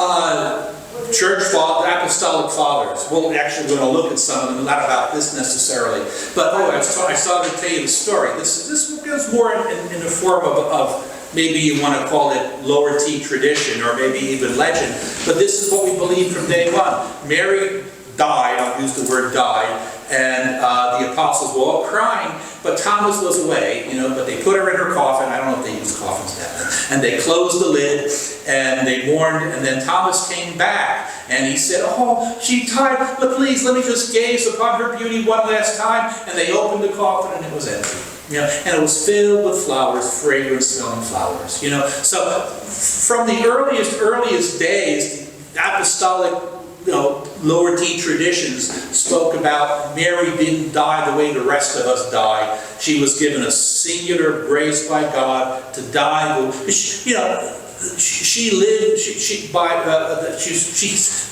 Church Father, Apostolic Fathers. Well, actually, we're going to look at some of them, not about this necessarily. But I saw to tell you the story. This goes more in the form of maybe you want to call it lower T tradition or maybe even legend. But this is what we believe from day one. Mary died, I'll use the word died, and the apostles were all crying, but Thomas was away, but they put her in her coffin. I don't know if they used coffins then. And they closed the lid, and they mourned, and then Thomas came back, and he said, oh, she died, but please let me just gaze upon her beauty one last time. And they opened the coffin, and it was empty. And it was filled with flowers, fragrant smelling flowers. So from the earliest days, the apostolic lower T traditions spoke about Mary didn't die the way the rest of us died. She was given a singular grace by God to die. She lived. She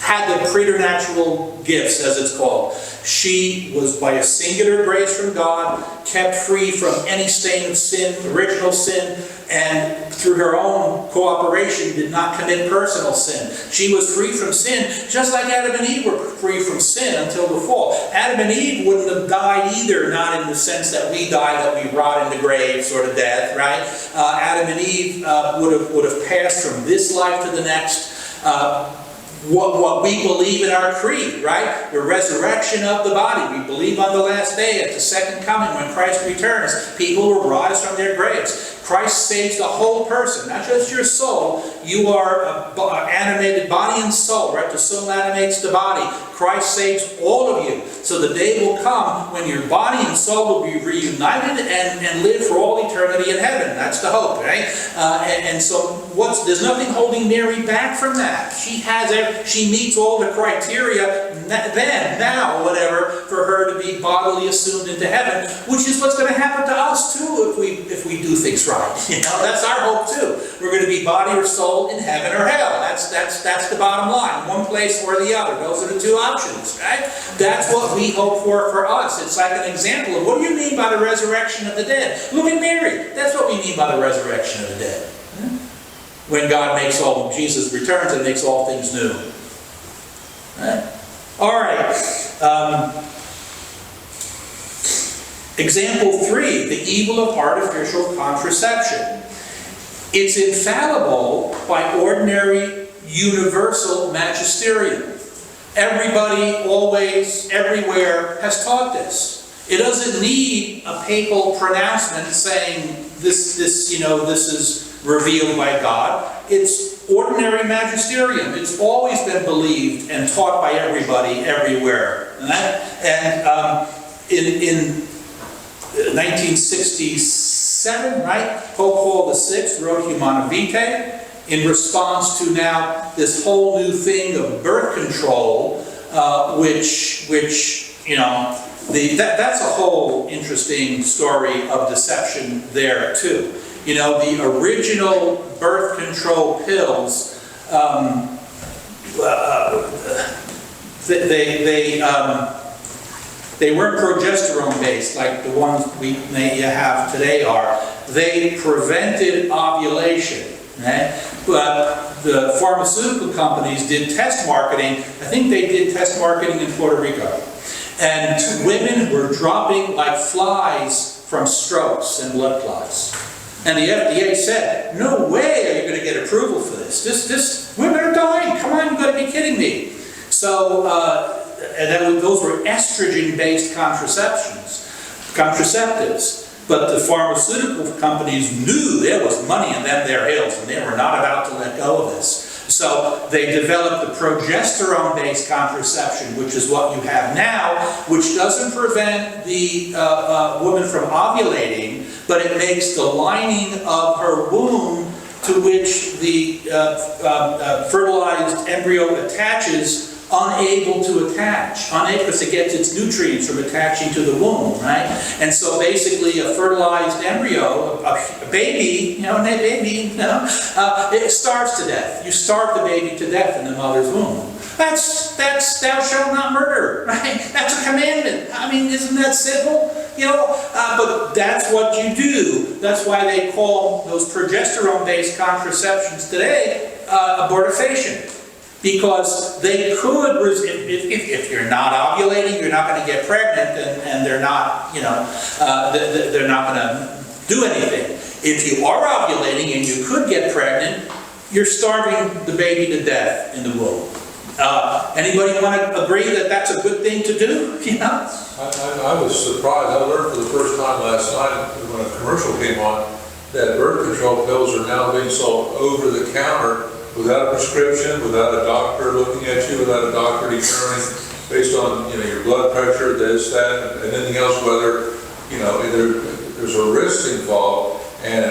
had the preternatural gifts, as it's called. She was, by a singular grace from God, kept free from any stain of sin, original sin, and through her own cooperation did not commit personal sin. She was free from sin, just like Adam and Eve were free from sin until the fall. Adam and Eve wouldn't have died either, not in the sense that we die, that we rot in the grave sort of death, right? Adam and Eve would have passed from this life to the next. What we believe in our creed, right? The resurrection of the body. We believe on the last day at the second coming when Christ returns, people will rise from their graves. Christ saves the whole person, not just your soul. You are an animated body and soul, right? The soul animates the body. Christ saves all of you. So the day will come when your body and soul will be reunited and live for all eternity in heaven. That's the hope, right? And so there's nothing holding Mary back from that. She meets all the criteria now, whatever, for her to be bodily assumed into heaven, which is what's going to happen to us too if we do things right. That's our hope too. We're going to be body or soul in heaven or hell. That's the bottom line. One place or the other. Those are the two options, right? That's what we hope for us. It's like an example of what do you mean by the resurrection of the dead? Look at Mary. That's what we mean by the resurrection of the dead. When Jesus returns and makes all things new. Right? All right. Example 3, the evil of artificial contraception. It's infallible by ordinary universal magisterium. Everybody, always, everywhere has taught this. It doesn't need a papal pronouncement saying this is revealed by God. It's ordinary magisterium. It's always been believed and taught by everybody, everywhere. And in 1967, right, Pope Paul VI wrote Humana Vitae in response to now this whole new thing of birth control, which that's a whole interesting story of deception there too. The original birth control pills, they weren't progesterone based like the ones we have today are. They prevented ovulation, right? But the pharmaceutical companies did test marketing. I think they did test marketing in Puerto Rico. And women were dropping like flies from strokes and blood clots. And the FDA said, no way are you going to get approval for this. Women are dying. Come on, you've got to be kidding me. So, those were estrogen-based contraceptives. But the pharmaceutical companies knew there was money in their hills, and they were not about to let go of this. So they developed the progesterone-based contraception, which is what you have now, which doesn't prevent the woman from ovulating, but it makes the lining of her womb to which the fertilized embryo attaches unable to attach, because it gets its nutrients from attaching to the womb, right? And so basically a fertilized embryo, a baby, it starves to death. You starve the baby to death in the mother's womb. That's thou shalt not murder, right? That's a commandment. I mean, isn't that simple? But that's what you do. That's why they call those progesterone-based contraceptions today abortifacient. Because they could, if you're not ovulating, you're not going to get pregnant, and they're not, they're not going to do anything. If you are ovulating and you could get pregnant, you're starving the baby to death in the womb. Anybody want to agree that that's a good thing to do? I was surprised. I learned for the first time last night when a commercial came on that birth control pills are now being sold over the counter without a prescription, without a doctor looking at you, without a doctor determining based on your blood pressure, this, that, and anything else, whether there's a risk involved. And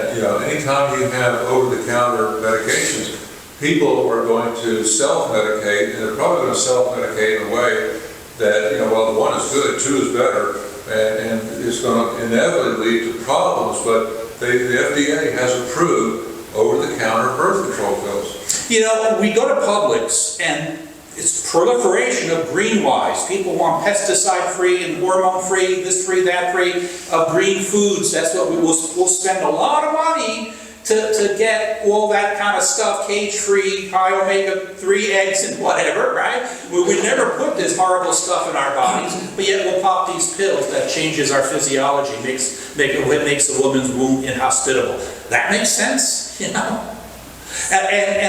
anytime you have over-the-counter medications, people are going to self-medicate, and they're probably going to self-medicate in a way that, well, one is good, two is better, and it's going to inevitably lead to problems, but the FDA has approved over-the-counter birth control pills. We go to Publix, and it's proliferation of green-wise. People want pesticide-free and hormone-free, this free, that free, of green foods. That's what we'll spend a lot of money to get all that kind of stuff, cage-free, high omega-3 eggs and whatever, right? We never put this horrible stuff in our bodies, but yet we'll pop these pills that changes our physiology, makes a woman's womb inhospitable. That makes sense, And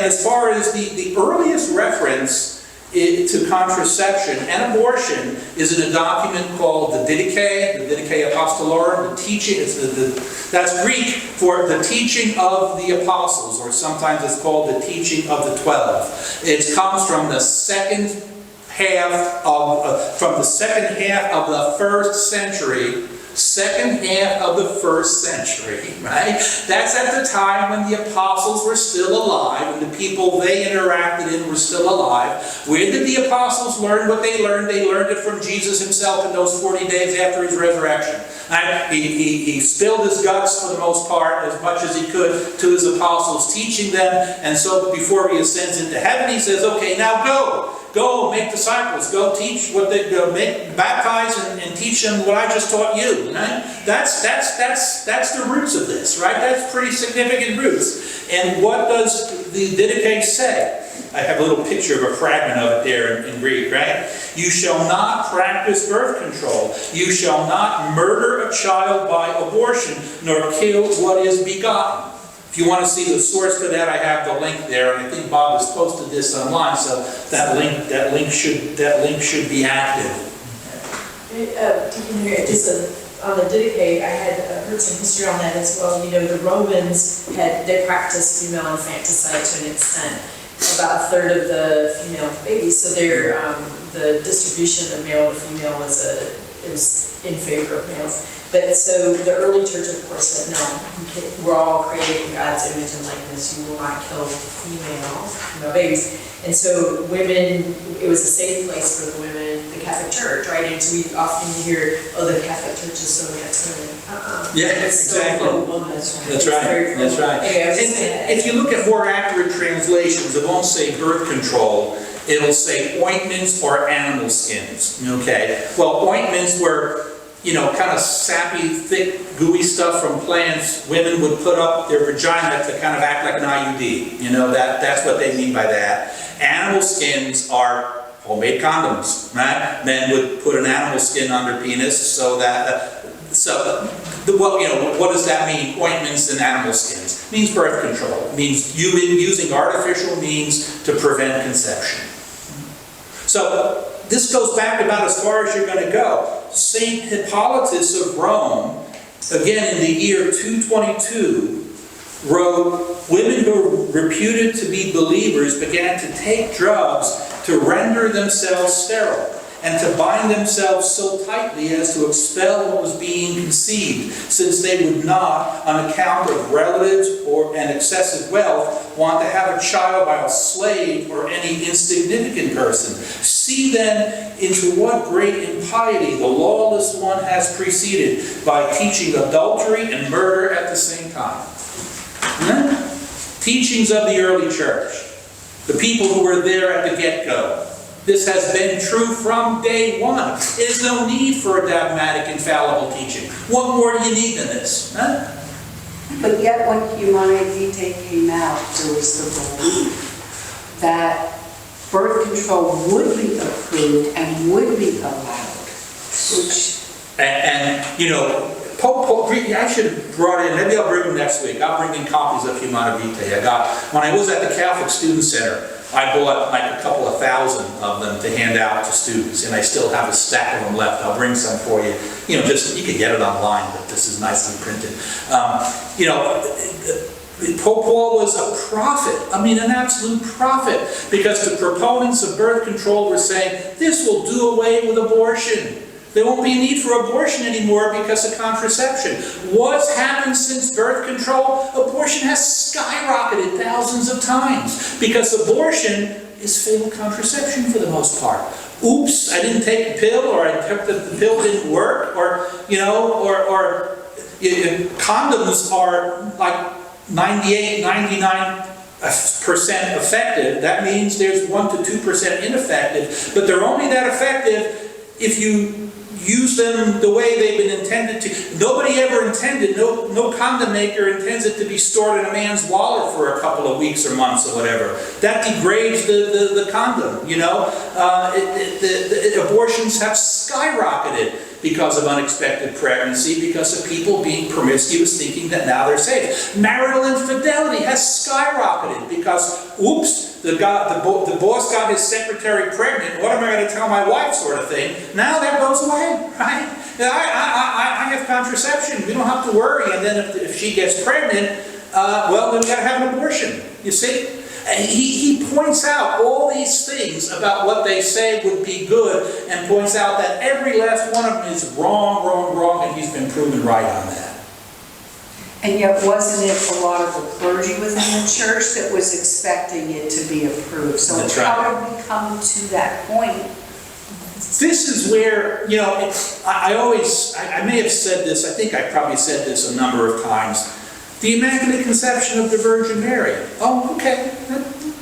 as far as the earliest reference to contraception and abortion is in a document called the Didache Apostolorum, the teaching, that's Greek for the teaching of the apostles, or sometimes it's called the teaching of the 12. It comes from the second half of the first century. Right? That's at the time when the apostles were still alive, and the people they interacted in were still alive. Where did the apostles learn what they learned? They learned it from Jesus himself in those 40 days after his resurrection. Right? He spilled his guts for the most part, as much as he could, to his apostles, teaching them, and so before he ascends into heaven, he says, okay, now go make disciples, go teach baptize and teach them what I just taught you. Right? That's the roots of this, right? That's pretty significant roots. And what does the Didache say? I have a little picture of a fragment of it there in Greek, right? You shall not practice birth control. You shall not murder a child by abortion, nor kill what is begotten. If you want to see the source for that, I have the link there, and I think Bob has posted this online, so that link should be active. On the Didache, I had heard some history on that as well. The Romans they practiced female infanticide to an extent. About a third of the female babies, so the distribution of male to female was in favor of males. But so the early church, of course, said, no, we're all created in God's image and likeness. You will not kill female babies. And so women, it was a safe place for the women, the Catholic Church, right? And so we often hear, the Catholic Church is so against women. Yeah, exactly. That's right. That's right. And if you look at more accurate translations, it won't say birth control. It'll say ointments or animal skins. Okay. Well, ointments were, kind of sappy, thick, gooey stuff from plants women would put up their vagina to kind of act like an IUD. That's what they mean by that. Animal skins are homemade condoms, right? Men would put an animal skin on their penis so that, what does that mean, ointments and animal skins? It means birth control. It means using artificial means to prevent conception. So, this goes back about as far as you're going to go. St. Hippolytus of Rome, again in the year 222, wrote, women who were reputed to be believers began to take drugs to render themselves sterile. and to bind themselves so tightly as to expel what was being conceived, since they would not, on account of relatives and excessive wealth, want to have a child by a slave or any insignificant person. See then into what great impiety the lawless one has preceded, by teaching adultery and murder at the same time. Teachings of the early church. The people who were there at the get-go. This has been true from day one. There's no need for a dogmatic, infallible teaching. What more do you need than this? Huh? But yet when Humanae Vitae came out, there was the belief that birth control would be approved and would be allowed, which... And you know, I should have brought in, maybe I'll bring them next week. I'll bring in copies of Humanae Vitae. When I was at the Catholic Student Center, I bought like a couple of thousand of them to hand out to students, and I still have a stack of them left. I'll bring some for you. You know, just, you can get it online, but this is nicely printed. You know, Pope Paul was a prophet, I mean an absolute prophet, because the proponents of birth control were saying, this will do away with abortion. There won't be a need for abortion anymore because of contraception. What's happened since birth control? Abortion has skyrocketed thousands of times because abortion is fatal contraception for the most part. Oops, I didn't take the pill, or I took the pill didn't work, or, you know, or condoms are like 98, 99% effective. That means there's 1 to 2% ineffective, but they're only that effective if you use them the way they've been intended to. Nobody ever intended, no condom maker intends it to be stored in a man's wallet for a couple of weeks or months or whatever. That degrades the condom, you know. Abortions have skyrocketed because of unexpected pregnancy, because of people being promiscuous, thinking that now they're safe. Marital infidelity has skyrocketed because, oops, the boss got his secretary pregnant, what am I going to tell my wife, sort of thing. Now that goes away, right? I have contraception, we don't have to worry, and then if she gets pregnant, well, then we got to have an abortion, you see? He points out all these things about what they say would be good, and points out that every last one of them is wrong, wrong, wrong, and he's been proven right on that. And yet wasn't it a lot of the clergy within the church that was expecting it to be approved? So That's how did we come to that point? This is where, you know, I may have said this, I think I probably said this a number of times. The Immaculate Conception of the Virgin Mary. Oh, okay.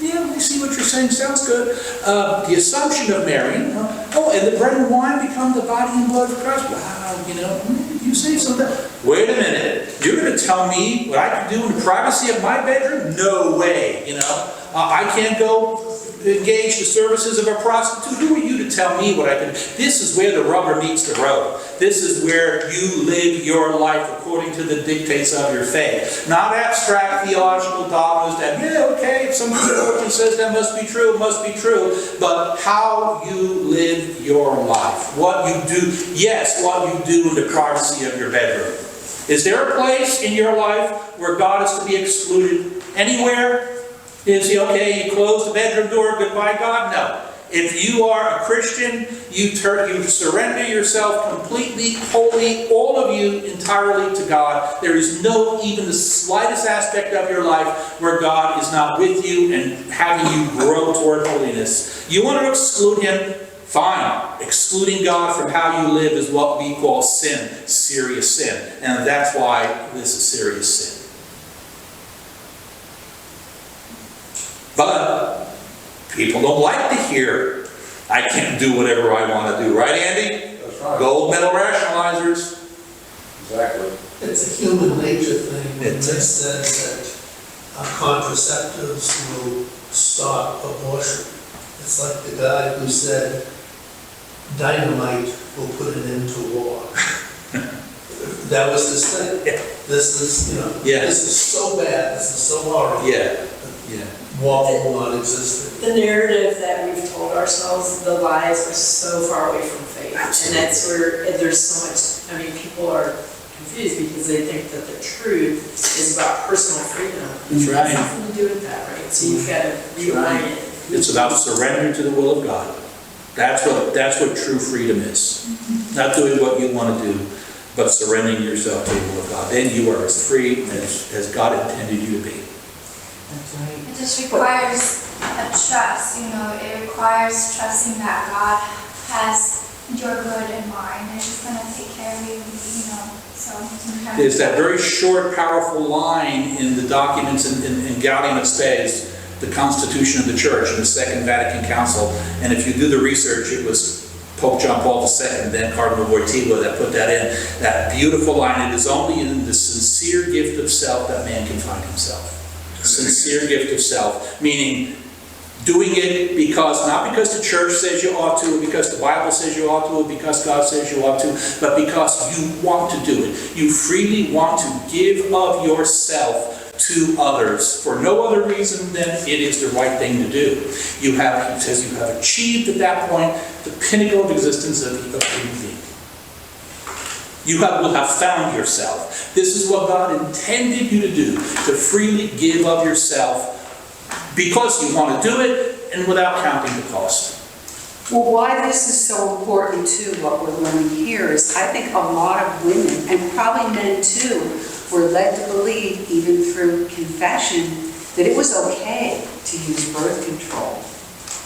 Yeah, I see what you're saying. Sounds good. The Assumption of Mary. Oh, and the bread and wine become the body and blood of Christ. Wow, you know, you say something. Wait a minute. You're going to tell me what I can do in the privacy of my bedroom? No way, you know. I can't go engage the services of a prostitute. Who are you to tell me what I can do? This is where the rubber meets the road. This is where you live your life according to the dictates of your faith. Not abstract theological dogmas that, yeah, okay, if some theologian says that must be true, it must be true. But how you live your life. What you do, yes, what you do in the privacy of your bedroom. Is there a place in your life where God is to be excluded? Anywhere? Is he okay, you close the bedroom door, goodbye God? No. If you are a Christian, you surrender yourself completely, wholly, all of you entirely to God. There is no even the slightest aspect of your life where God is not with you and having you grow toward holiness. You want to exclude him? Fine. Excluding God from how you live is what we call sin, serious sin. And that's why this is serious sin. But people don't like to hear, I can't do whatever I want to do. Right, Andy? That's right. Gold medal rationalizers. Exactly. It's a human nature thing. It says that contraceptives will stop abortion. It's like the guy who said dynamite will put an end to war. That was his thing. Yeah. This is, you know, Yeah. this is so bad, this is so horrible. Yeah, yeah. War will not exist. The narrative that we've told ourselves, the lies are so far away from faith. Absolutely. And that's where there's so much, I mean, people are confused because they think that the truth is about personal freedom. That's right. It has nothing to do with that, right? So you've got to realign it. It's about surrender to the will of God. That's what true freedom is. Not doing what you want to do, but surrendering yourself to the will of God. Then you are as free as God intended you to be. That's right. It just requires a trust, it requires trusting that God has your good in mind and He's going to take care of you, so. There's that very short, powerful line in the documents in Gaudium et Spes, the Constitution of the Church in the Second Vatican Council. And if you do the research, it was Pope John Paul II, then Cardinal Wojtyla that put that in. That beautiful line, it is only in the sincere gift of self that man can find himself. Sincere gift of self, meaning doing it not because the church says you ought to, or because the Bible says you ought to, or because God says you ought to, but because you want to do it. You freely want to give of yourself to others for no other reason than it is the right thing to do. It says you have achieved at that point the pinnacle of existence of human being. You will have found yourself. This is what God intended you to do, to freely give of yourself because you want to do it and without counting the cost. Well, why this is so important too, what we're learning here, is I think a lot of women, and probably men too, were led to believe, even through confession, that it was okay to use birth control.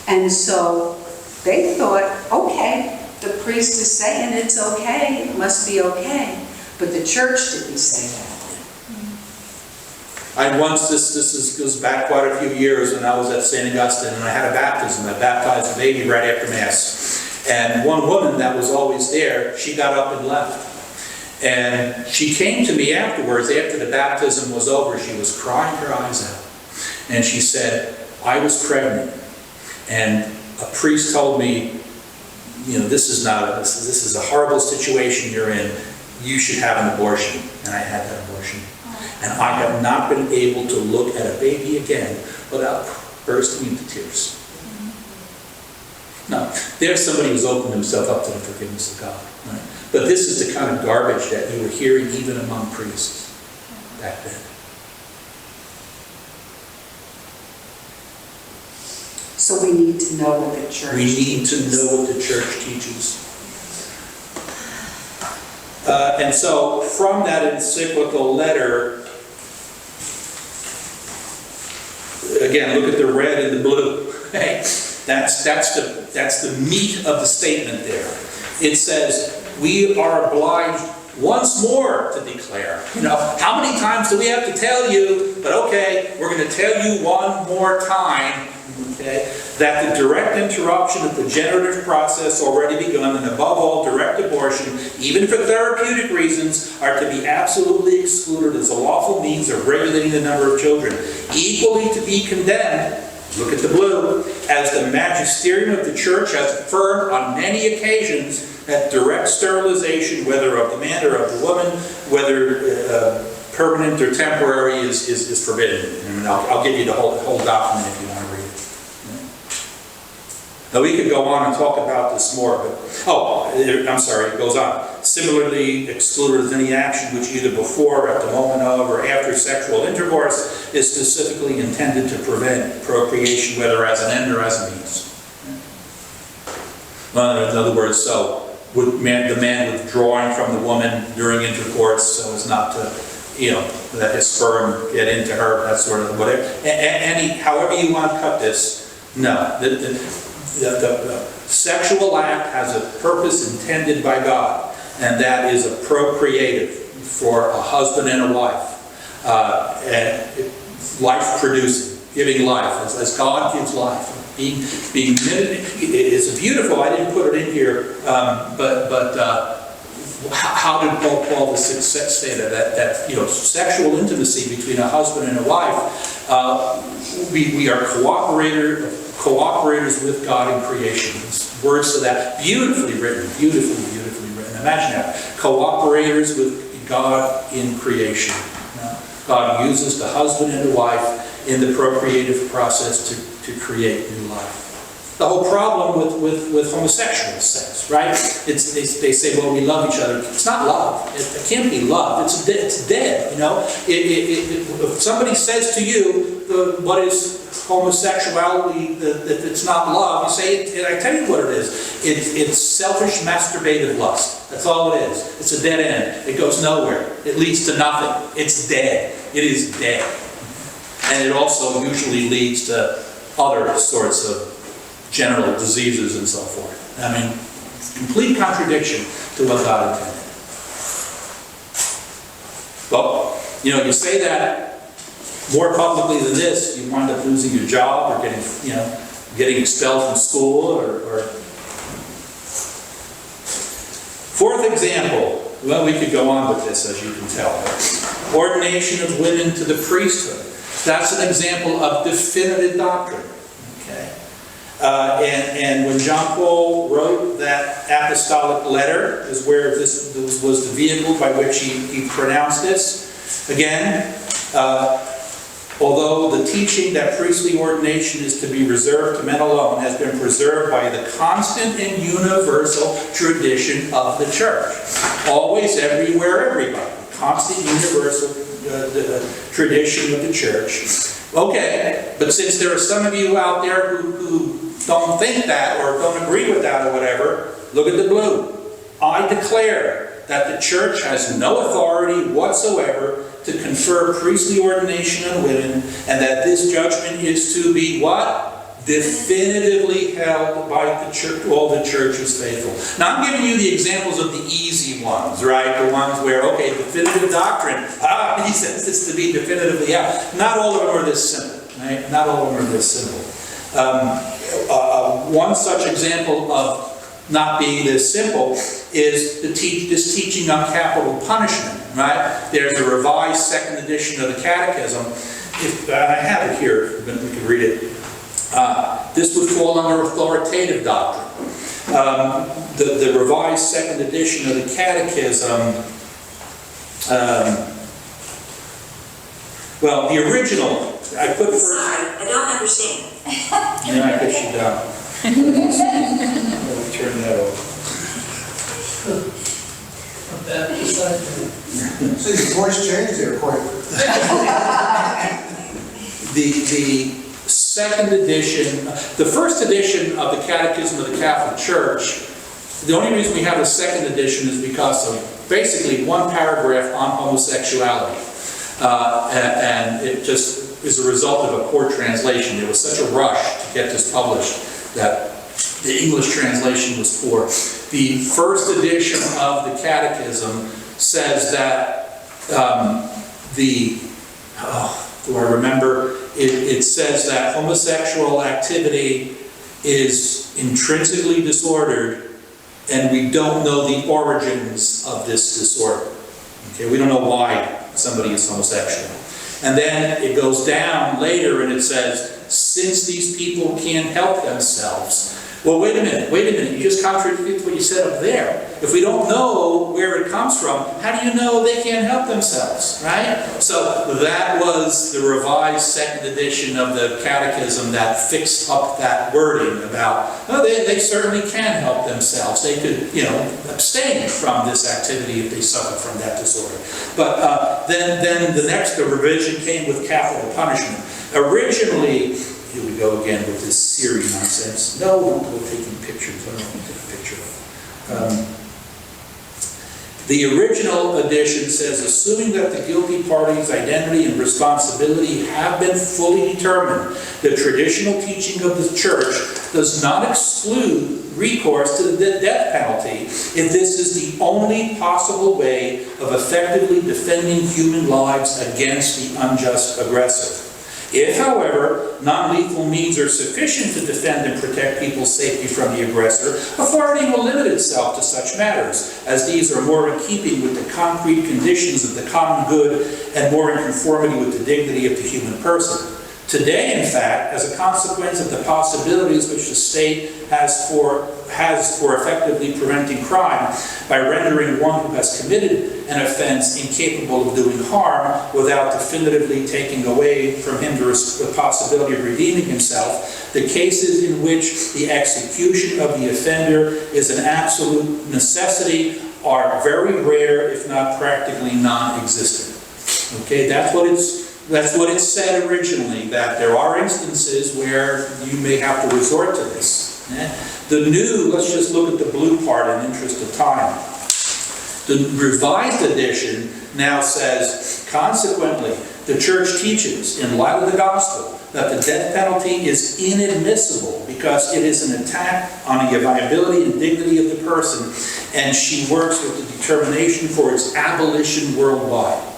And so they thought, okay, the priest is saying it's okay, it must be okay. But the church didn't say that. I once, this goes back quite a few years, when I was at St. Augustine, and I had a baptism. I baptized a baby right after Mass. And one woman that was always there, she got up and left. And she came to me afterwards, after the baptism was over. She was crying her eyes out. And she said, I was pregnant, and a priest told me, this is a horrible situation you're in. You should have an abortion. And I had that abortion. And I have not been able to look at a baby again without bursting into tears. No, there's somebody who's opened himself up to the forgiveness of God. Right? But this is the kind of garbage that you were hearing even among priests back then. So we need to know what the church We need teaches. to know what the church teaches. And so, from that encyclical letter, again, look at the red and the blue. Hey, that's the meat of the statement there. It says, we are obliged once more to declare. How many times do we have to tell you? But okay, we're going to tell you one more time. Okay, that the direct interruption of the generative process already begun, and above all, direct abortion, even for therapeutic reasons, are to be absolutely excluded as a lawful means of regulating the number of children. Equally to be condemned, look at the blue, as the magisterium of the church has affirmed on many occasions that direct sterilization, whether of the man or of the woman, whether permanent or temporary, is forbidden. And I'll give you the whole document if you want to read it. Now we could go on and talk about this more, but, I'm sorry, it goes on. Similarly, excluded is any action which either before, at the moment of, or after sexual intercourse is specifically intended to prevent procreation, whether as an end or as a means. Well, in other words, so the man withdrawing from the woman during intercourse so as not to, let his sperm get into her, that sort of whatever. However you want to cut this, no. The sexual act has a purpose intended by God, and that is a procreative for a husband and a wife, and life producing, giving life as God gives life. Being it's beautiful. I didn't put it in here, but how did Paul VI say that sexual intimacy between a husband and a wife, we are cooperators with God in creation. Words to that, beautifully written. Imagine that, cooperators with God in creation. God uses the husband and the wife in the procreative process to create new life. The whole problem with homosexual sex, right? They say, well, we love each other. It's not love. It can't be love. It's dead. If somebody says to you, what is homosexuality, if it's not love, you say, I tell you what it is. It's selfish masturbative lust. That's all it is. It's a dead end. It goes nowhere. It leads to nothing. It's dead. It is dead. And it also usually leads to other sorts of genital diseases and so forth. I mean, it's complete contradiction to what God intended. But, you know, you say that more publicly than this, you wind up losing your job or getting expelled from school or... Fourth example, well, we could go on with this, as you can tell. Ordination of women to the priesthood. That's an example of definitive doctrine. Okay? And when John Paul wrote that apostolic letter, is where this was the vehicle by which he pronounced this. Again, although the teaching that priestly ordination is to be reserved to men alone has been preserved by the constant and universal tradition of the church. Always, everywhere, everybody. Constant, universal tradition of the church. Okay, but since there are some of you out there who don't think that or don't agree with that or whatever, look at the blue. I declare that the church has no authority whatsoever to confer priestly ordination on women, and that this judgment is to be what? Definitively held by the church, all the church's faithful. Now I'm giving you the examples of the easy ones, right? The ones where, okay, definitive doctrine, he says this to be definitively out. Not all of them are this simple, right? Not all of them are this simple. One such example of not being this simple is this teaching on capital punishment, right? There's a revised second edition of the Catechism. I have it here, we can read it. This would fall under authoritative doctrine. The revised second edition of the Catechism, well, the original, I put first... Sorry, I don't understand. Yeah, I guess you don't. Let me turn that over. So your voice changed there quite. The second edition, the first edition of the Catechism of the Catholic Church, the only reason we have a second edition is because of basically one paragraph on homosexuality. And it just is a result of a poor translation. There was such a rush to get this published that the English translation was poor. The first edition of the Catechism says that do I remember? It says that homosexual activity is intrinsically disordered, and we don't know the origins of this disorder. Okay, we don't know why somebody is homosexual. And then it goes down later and it says, since these people can't help themselves. Well, wait a minute, you just contradicted what you said up there. If we don't know where it comes from, how do you know they can't help themselves, right? So that was the revised second edition of the Catechism that fixed up that wording about, oh, they certainly can help themselves. They could, abstain from this activity if they suffer from that disorder. But then the revision came with capital punishment. Originally, here we go again with this Siri nonsense. No, don't go taking pictures. I don't want to take a picture of it. The original edition says, assuming that the guilty party's identity and responsibility have been fully determined, the traditional teaching of the Church does not exclude recourse to the death penalty if this is the only possible way of effectively defending human lives against the unjust aggressor. If, however, non-lethal means are sufficient to defend and protect people's safety from the aggressor, authority will limit itself to such matters, as these are more in keeping with the concrete conditions of the common good and more in conformity with the dignity of the human person. Today, in fact, as a consequence of the possibilities which the state has for effectively preventing crime by rendering one who has committed an offense incapable of doing harm without definitively taking away from him the possibility of redeeming himself, the cases in which the execution of the offender is an absolute necessity are very rare, if not practically non-existent. Okay, that's what it's That's what it said originally, that there are instances where you may have to resort to this. The new, let's just look at the blue part in interest of time. The revised edition now says, consequently, the church teaches, in light of the gospel, that the death penalty is inadmissible because it is an attack on the viability and dignity of the person, and she works with the determination for its abolition worldwide.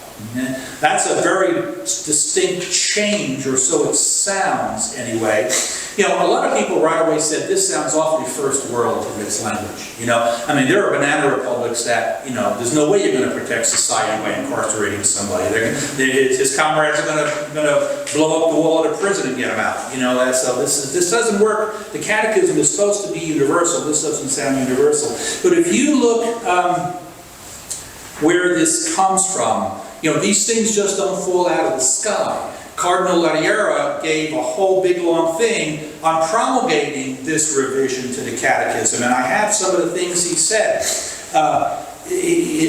That's a very distinct change, or so it sounds anyway. You know, a lot of people right away said, this sounds awfully first world in its language. You know, I mean, there are banana republics that, you know, there's no way you're going to protect society by incarcerating somebody. His comrades are going to blow up the wall of the prison and get him out. You know, so this doesn't work. The catechism is supposed to be universal. This doesn't sound universal. But if you look where this comes from, you know, these things just don't fall out of the sky. Cardinal Lariera gave a whole big long thing on promulgating this revision to the catechism, and I have some of the things he said.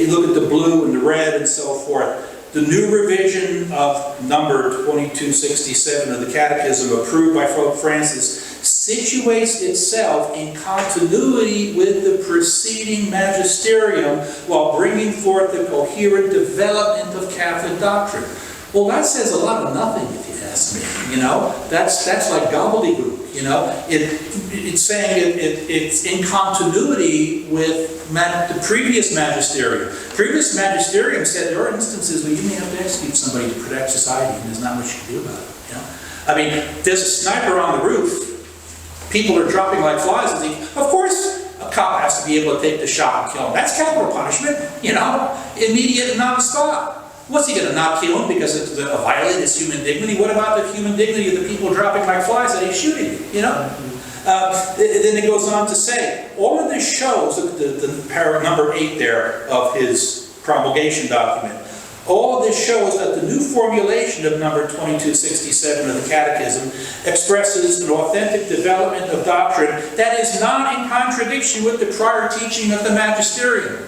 Look at the blue and the red and so forth. The new revision of number 2267 of the catechism, approved by Pope Francis, situates itself in continuity with the preceding magisterium while bringing forth the coherent development of Catholic doctrine. Well, that says a lot of nothing, if you ask me. You know, that's like gobbledygook. You know, it's saying it's in continuity with the previous magisterium. Previous magisterium said there are instances where you may have to execute somebody to protect society, and there's not much you can do about it. You know, I mean, there's a sniper on the roof. People are dropping like flies. Of course, a cop has to be able to take the shot and kill him. That's capital punishment. You know, immediate and non-stop. What's he going to not kill him because it's violate his human dignity? What about the human dignity of the people dropping like flies that he's shooting? You know. Then it goes on to say, all of this shows, the paragraph number 8 there of his promulgation document. All of this shows that the new formulation of number 2267 of the Catechism expresses an authentic development of doctrine that is not in contradiction with the prior teaching of the magisterium.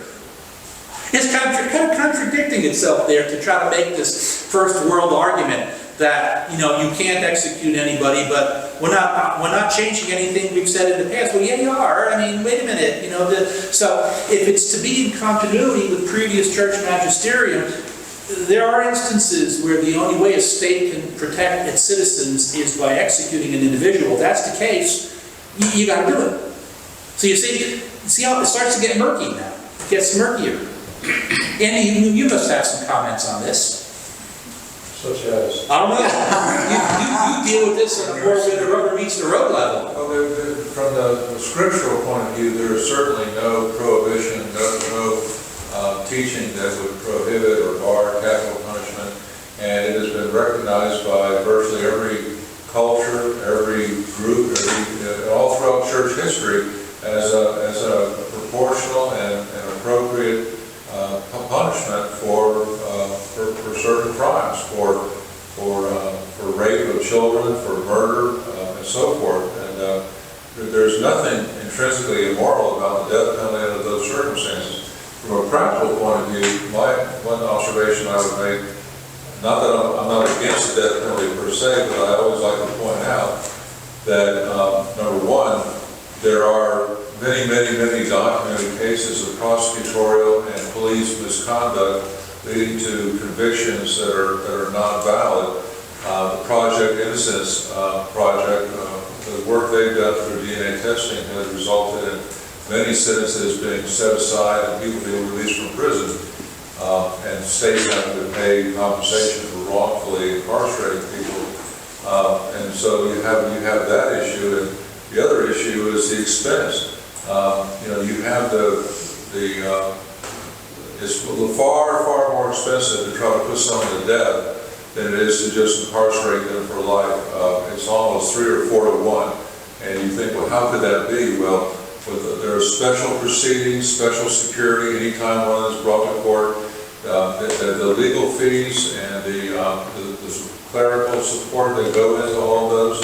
It's kind of contradicting itself there to try to make this first world argument that, you know, you can't execute anybody, but we're not changing anything we've said in the past. Well, yeah, you are. I mean, wait a minute. You know, so if it's to be in continuity with previous church magisterium, there are instances where the only way a state can protect its citizens is by executing an individual. If that's the case, you got to do it. So you see how it starts to get murky now. It gets murkier. Andy, you must have some comments on this. Such as? I don't know. You deal with this on a more where the rubber meets the road level. Well, from the scriptural point of view, there is certainly no prohibition, no teaching that would prohibit or bar capital punishment, and it has been recognized by virtually every culture, every group, all throughout church history as a proportional and appropriate punishment for certain crimes, for rape of children, for murder, and so forth. And there's nothing intrinsically immoral about the death penalty under those circumstances. From a practical point of view, one observation I would make, not that I'm not against the death penalty per se, but I always like to point out that, number one, there are many documented cases of prosecutorial and police misconduct leading to convictions that are not valid. The Project Innocence project, the work they've done through DNA testing has resulted in many sentences being set aside and people being released from prison, and states having to pay compensation for wrongfully incarcerating people. And so you have that issue, and the other issue is the expense. You know, you have it's far more expensive to try to put someone to death than it is to just incarcerate them for life. It's almost 3 or 4 to 1. And you think, well, how could that be? Well, there are special proceedings, special security, anytime one is brought to court. The legal fees and the clerical support that go into all of those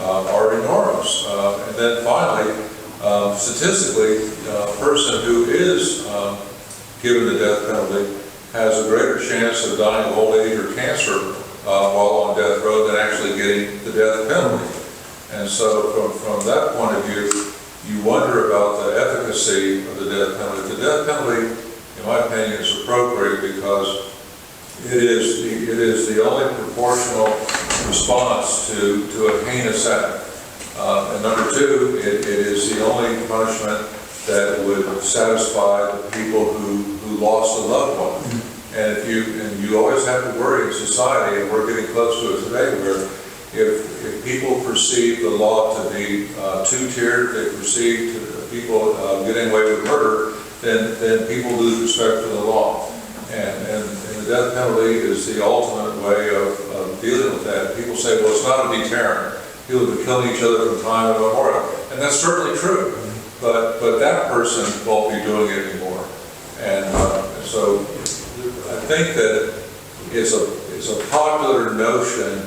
are enormous. And then finally, statistically, a person who is given the death penalty has a greater chance of dying of old age or cancer while on death row than actually getting the death penalty. And so from that point of view, you wonder about the efficacy of the death penalty. The death penalty, in my opinion, is appropriate because it is the only proportional response to a heinous act. And number two, it is the only punishment that would satisfy the people who lost a loved one. And you always have to worry in society, and we're getting close to it today, where if people perceive the law to be two-tiered, they perceive people getting away with murder, then people lose respect for the law. And the death penalty is the ultimate way of dealing with that. People say, well, it's not a deterrent. People have been killing each other from time immemorial. And that's certainly true. But that person won't be doing it anymore. And so I think that it's a popular notion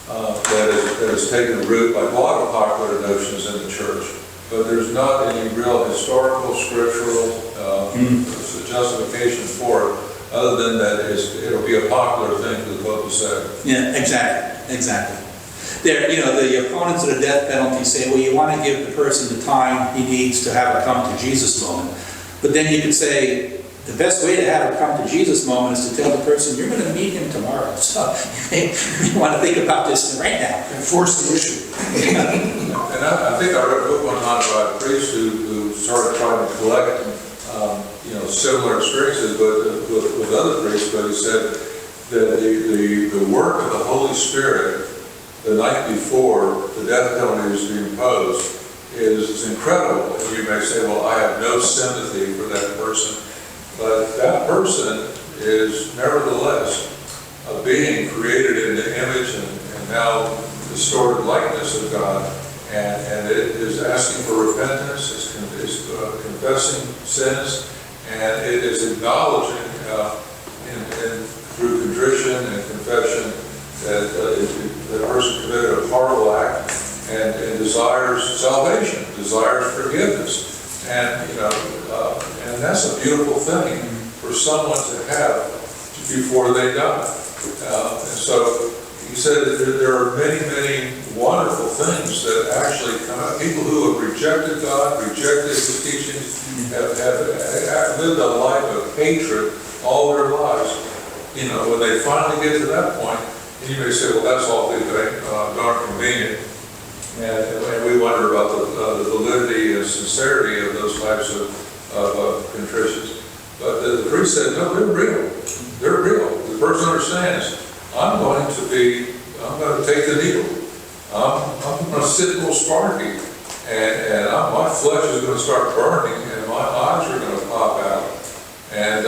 that has taken root, like a lot of popular notions in the church. But there's not any real historical, scriptural justification for it, other than that it'll be a popular thing for the Pope to say. Yeah, exactly. There, the opponents of the death penalty say, well, you want to give the person the time he needs to have a come to Jesus moment. But then you could say, the best way to have a come to Jesus moment is to tell the person, you're going to meet him tomorrow. So you want to think about this right now. And force the issue. And I think I read a book one time by a priest who started trying to collect, similar experiences with other priests, but he said that the work of the Holy Spirit the night before the death penalty is being imposed is incredible. And you may say, well, I have no sympathy for that person. But that person is nevertheless a being created in the image and now distorted likeness of God. And it is asking for repentance, it's confessing sins, and it is acknowledging through contrition and confession that the person committed a horrible act and desires salvation, desires forgiveness. And and that's a beautiful thing for someone to have before they die. And so he said that there are many, many wonderful things that actually come out. People who have rejected God, rejected His teachings, have lived a life of hatred all their lives. When they finally get to that point, you may say, well, that's all darn convenient. And we wonder about the validity and sincerity of those types of contritions. But the priest said, no, they're real. They're real. The person understands, I'm going to take the needle. I'm going to sit real sparky. And my flesh is going to start burning, and my eyes are going to pop out. And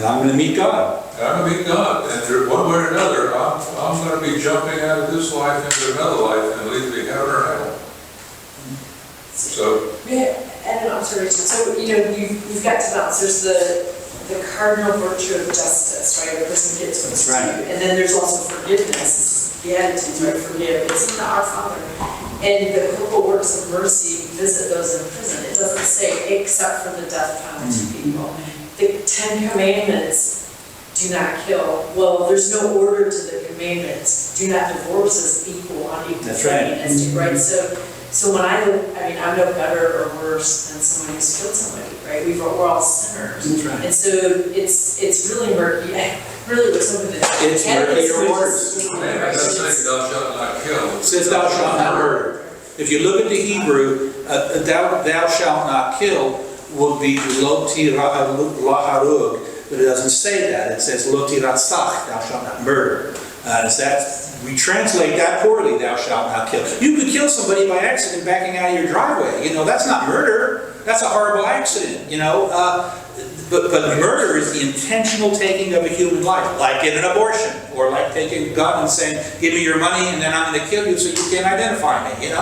I'm going to meet God. I'm going to meet God. And one way or another, I'm going to be jumping out of this life into another life and leave me heaven or hell. So. Yeah, and an observation. So, you've got to balance. There's the cardinal virtue of justice, right? The person gets what's due. Right. And then there's also forgiveness. The attitudes, right? Forgive. It's in the Our Father. And the corporal works of mercy visit those in prison. It doesn't say except for the death penalty people. The 10 Commandments, do not kill. Well, there's no order to the commandments. Do not divorce as equal on equal footing as you, right? So when I'm no better or worse than someone who's killed somebody, right? We're all sinners. That's right. And so it's really murky. Really was something that It's murky or worse. It doesn't say thou shalt not kill. It says thou shalt not murder. If you look at the Hebrew, thou shalt not kill would be lo tiharug, but it doesn't say that. It says lo tiratzach, thou shalt not murder. We translate that poorly, thou shalt not kill. You could kill somebody by accident backing out of your driveway. That's not murder. That's a horrible accident, But murder is the intentional taking of a human life, like in an abortion, or like taking a gun and saying, give me your money and then I'm going to kill you so you can't identify me,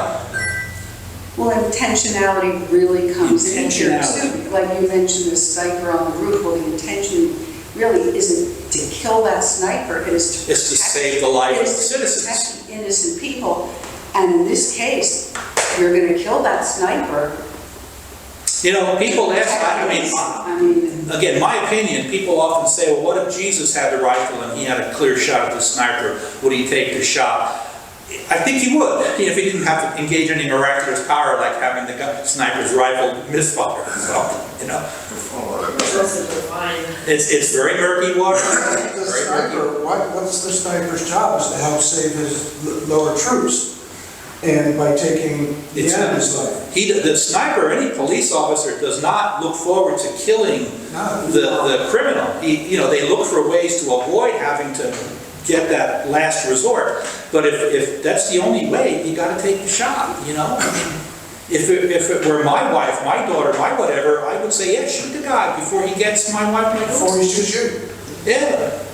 Well, intentionality really comes in here too. Like you mentioned the sniper on the roof, well, the intention really isn't to kill that sniper, it is to save the life of citizens. Protect the innocent people. And in this case, you're going to kill that sniper, You know, people ask, I mean, again, my opinion, people often say, well, what if Jesus had the rifle and he had a clear shot at the sniper? Would he take the shot? I think he would, if he didn't have to engage any miraculous power like having the sniper's rifle misfire. So, you know. It's very murky water. The sniper, what's the sniper's job is to help save his lower troops. And by taking the enemy's life. The sniper, any police officer, does not look forward to killing the criminal. They look for ways to avoid having to get that last resort. But if that's the only way, you got to take the shot. I mean, if it were my wife, my daughter, my whatever, I would say, yeah, shoot the guy before he gets my wife, my daughter. Before he shoots you. Yeah.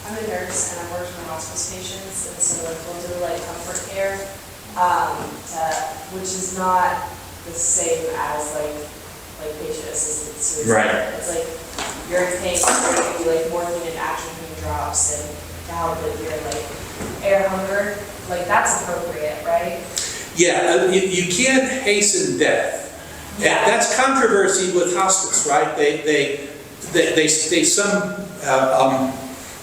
I'm a nurse and I'm working with hospice patients, and so we'll do comfort care, which is not the same as patient assisted suicide. Right. It's you're in pain, we're going to give you morphine and action pain drops and to help with your air hunger. That's appropriate, right? Yeah, you can't hasten death. Yeah. That's controversy with hospice, right?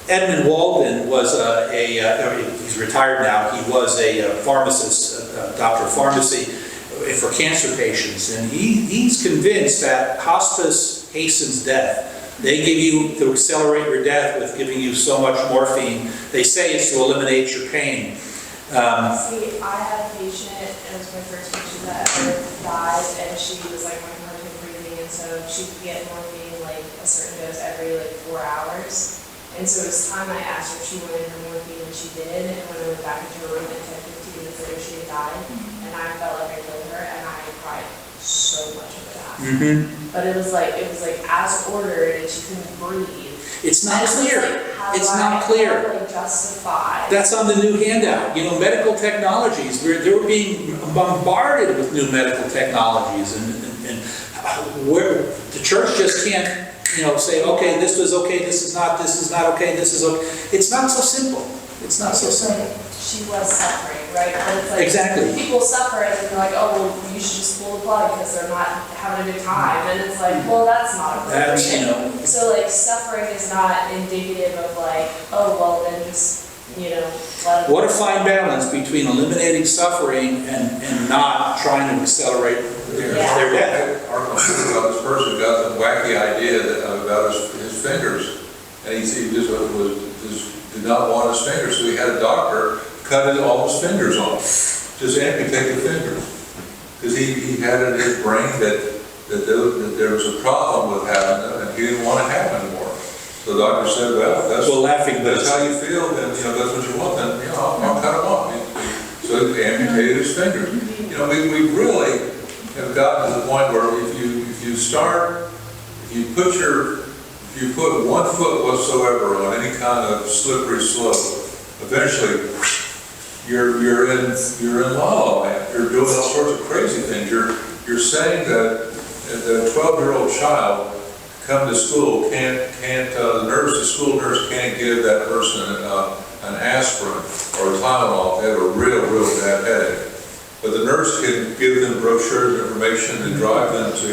Edmund Walden was he's retired now, he was a pharmacist, doctor of pharmacy for cancer patients, and he's convinced that hospice hastens death. They give you, to accelerate your death with giving you so much morphine, they say it's to eliminate your pain. See, I had a patient, it was my first patient that ever died, and she was working hard with breathing, and so she could get morphine a certain dose every 4 hours. And so it was time I asked her if she wanted her morphine, and she did. And when I went back into her room at 10, 15 minutes later, she had died. And I felt like I killed her, and I cried so much over that. But it was as ordered, and she couldn't breathe. It's not clear. It's not clear. Justify. That's on the new handout. Medical technologies. They're being bombarded with new medical technologies, and where the church just can't. Say, okay, this was okay, this is not okay, this is okay. It's not so simple. It's not so simple. She was suffering, right? But it's exactly. People suffer and they're oh, well, you should just pull the plug because they're not having a good time. And it's well, that's not appropriate. So suffering is not indicative of oh, well, then just, let them. What a fine balance between eliminating suffering and not trying to accelerate their death. This person got the wacky idea about his fingers, and he just did not want his fingers, so he had a doctor cut all his fingers off, just amputate the fingers, because he had in his brain that there was a problem with having them, and he didn't want to have them anymore. So the doctor said, well, that's how you feel, then that's what you want, then I'll cut them off. So he amputated his fingers. We really have gotten to the point where if you put 1 foot whatsoever on any kind of slippery slope, eventually you're in la la land. You're doing all sorts of crazy things. You're saying that a 12-year-old child come to school the school nurse can't give that person an aspirin or a Tylenol if they have a real bad headache. But the nurse can give them brochures, information, and drive them to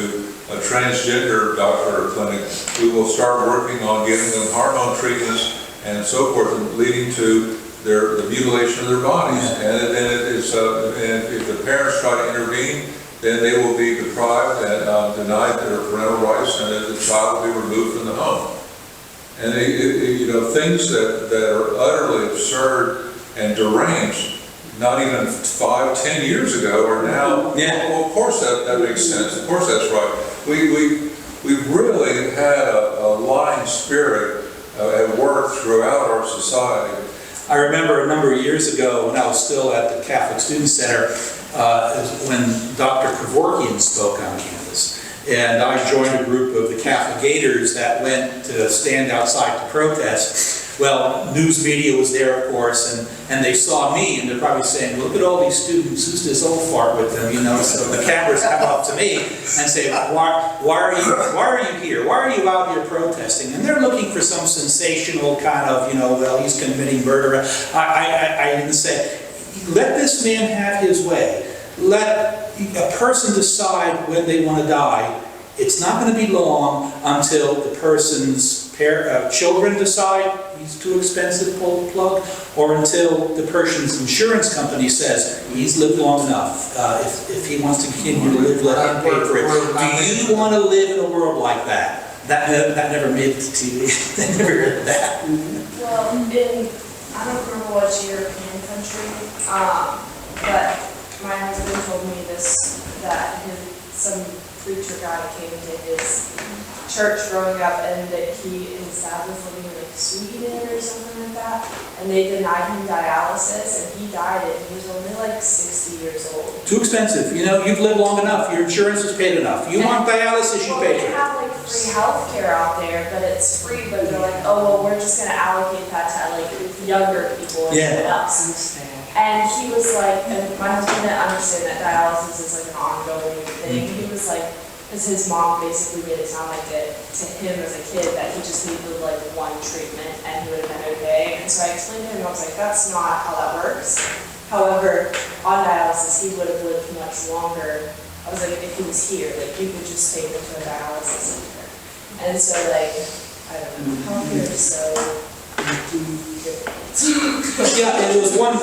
a transgender doctor or clinic who will start working on giving them hormone treatments and so forth, and leading to the mutilation of their bodies. And then and if the parents try to intervene, then they will be deprived and denied their parental rights, and then the child will be removed from the home. And things that are utterly absurd and deranged, not even 5-10 years ago, are now. Yeah. Well, of course that makes sense. Of course that's right. We've really had a lying spirit at work throughout our society. I remember a number of years ago when I was still at the Catholic Student Center, when Dr. Kevorkian spoke on campus. And I joined a group of the Catholic Gators that went to stand outside to protest. Well, news media was there, of course, and they saw me, and they're probably saying, look at all these students, who's this old fart with them, So the cameras come up to me and say, why are you here? Why are you out here protesting? And they're looking for some sensational kind of, well, he's committing murder. I didn't say, let this man have his way. let a person decide when they want to die. It's not going to be long until the person's children decide he's too expensive to pull the plug, or until the person's insurance company says he's lived long enough. If he wants to continue to live, let him pay for it. Do you want to live in a world like that? That never made it to TV. They never heard that. Well, I don't remember which European country, but my husband told me that some preacher guy came to his church growing up, and that he and his dad was living in like Sweden or something like that, and they denied him dialysis, and he died and he was only like 60 years old. Too expensive. You know, you've lived long enough. Your insurance is paid enough. You want dialysis, you Well, pay they for it. have like free healthcare out there, but it's free, but they're like, oh, well, we're just gonna allocate that to like younger people and else. And he was like, and my husband didn't understand that dialysis is like an ongoing thing. He was like, because his mom basically made it sound like it to him as a kid that he just needed like one treatment and he would have been okay. And so I explained to him, I was like, that's not how that works. However, on dialysis, he would have lived much longer. I was like, if he was here, like you could just take him to a dialysis center. And so like, I don't know, healthcare is so different. Yeah, and there was one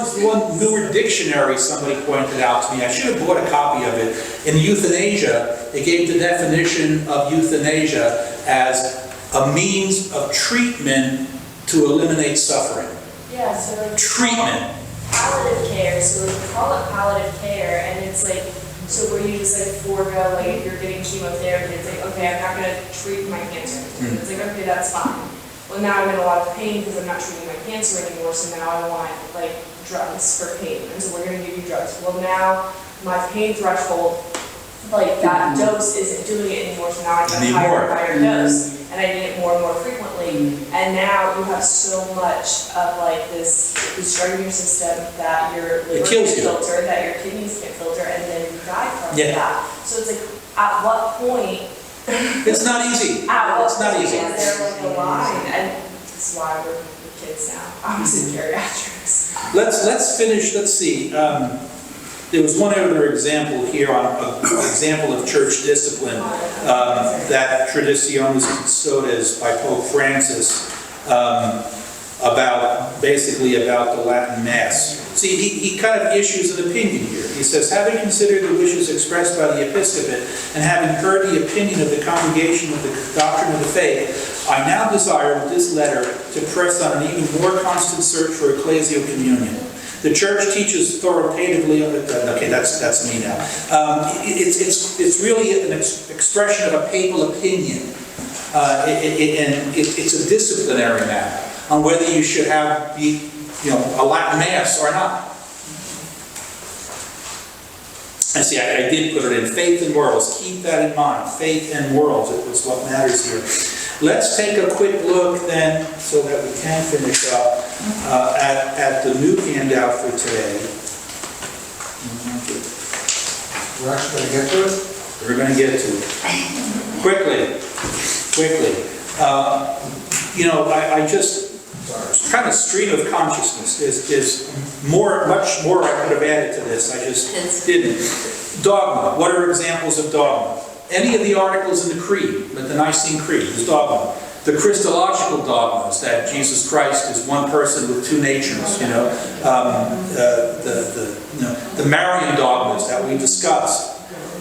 newer dictionary somebody pointed out to me. I should have bought a copy of it. In euthanasia, it gave the definition of euthanasia as a means of treatment to eliminate suffering. Yeah, so like Treatment. palliative care, so like we call it palliative care, and it's like, so where you just like forego, like if you're getting chemotherapy, it's like, okay, I'm not gonna treat my cancer. It's like, okay, that's fine. Well, now I'm in a lot of pain because I'm not treating my cancer anymore, so now I want like drugs for pain, and so we're gonna give you drugs. Well, now my pain threshold, like that dose isn't doing it anymore, so now I got a higher and higher dose, and I need it more and more frequently. And now you have so much of like this drug in your system that your liver can't filter, that your kidneys can't filter, and then you die from that. So it's like, at what point? It's not easy. It's not easy. Is there like a line? And that's why we're with kids now. I was in geriatrics. Let's finish. Let's see. There was one other example here on an example of church discipline that Traditionis Custodes by Pope Francis basically about the Latin Mass. See, he kind of issues an opinion here. He says, having considered the wishes expressed by the episcopate and having heard the opinion of the congregation of the doctrine of the faith, I now desire with this letter to press on an even more constant search for ecclesial communion. The church teaches authoritatively, okay, that's me now. It's really an expression of a papal opinion. And it's a disciplinary matter on whether you should have a Latin Mass or not. And see, I did put it in faith and morals. Keep that in mind. Faith and morals is what matters here. Let's take a quick look then, so that we can finish up, at the new handout for today. We're actually going to get to it? We're going to get to it. Quickly. I just, kind of stream of consciousness is much more I could have added to this. I just didn't. Dogma. What are examples of dogma? Any of the articles in the Creed, like the Nicene Creed, is dogma. The Christological dogmas, that Jesus Christ is one person with two natures, the Marian dogmas that we discussed,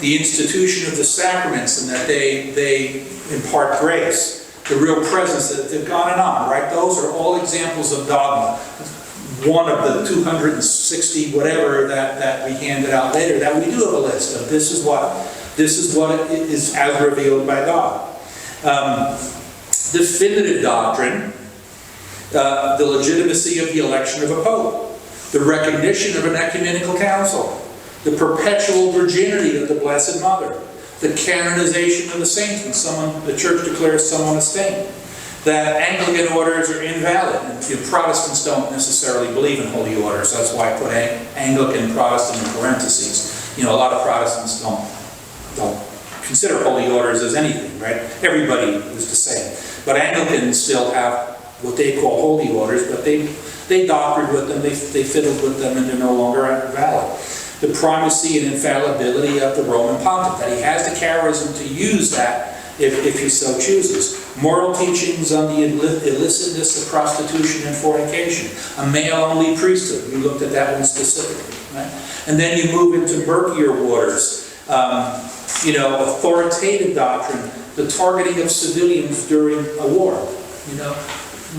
the institution of the sacraments and that they impart grace, the real presence, that they've gone and on, right? Those are all examples of dogma. One of the 260 whatever that we handed out later, that we do have a list of this is what it is as revealed by God. Definitive doctrine, the legitimacy of the election of a pope, the recognition of an ecumenical council, the perpetual virginity of the Blessed Mother, the canonization of the saints when the church declares someone a saint, that Anglican orders are invalid. And Protestants don't necessarily believe in holy orders. That's why I put Anglican, Protestant in parentheses. A lot of Protestants don't consider holy orders as anything, right? Everybody is the same. But Anglicans still have what they call holy orders, but they doctored with them, they fiddled with them, and they're no longer valid. the primacy and infallibility of the Roman pontiff, that he has the charism to use that if he so chooses. Moral teachings on the illicitness of prostitution and fornication. A male-only priesthood. We looked at that one specifically. Right? And then you move into murkier waters. Authoritative doctrine, the targeting of civilians during a war.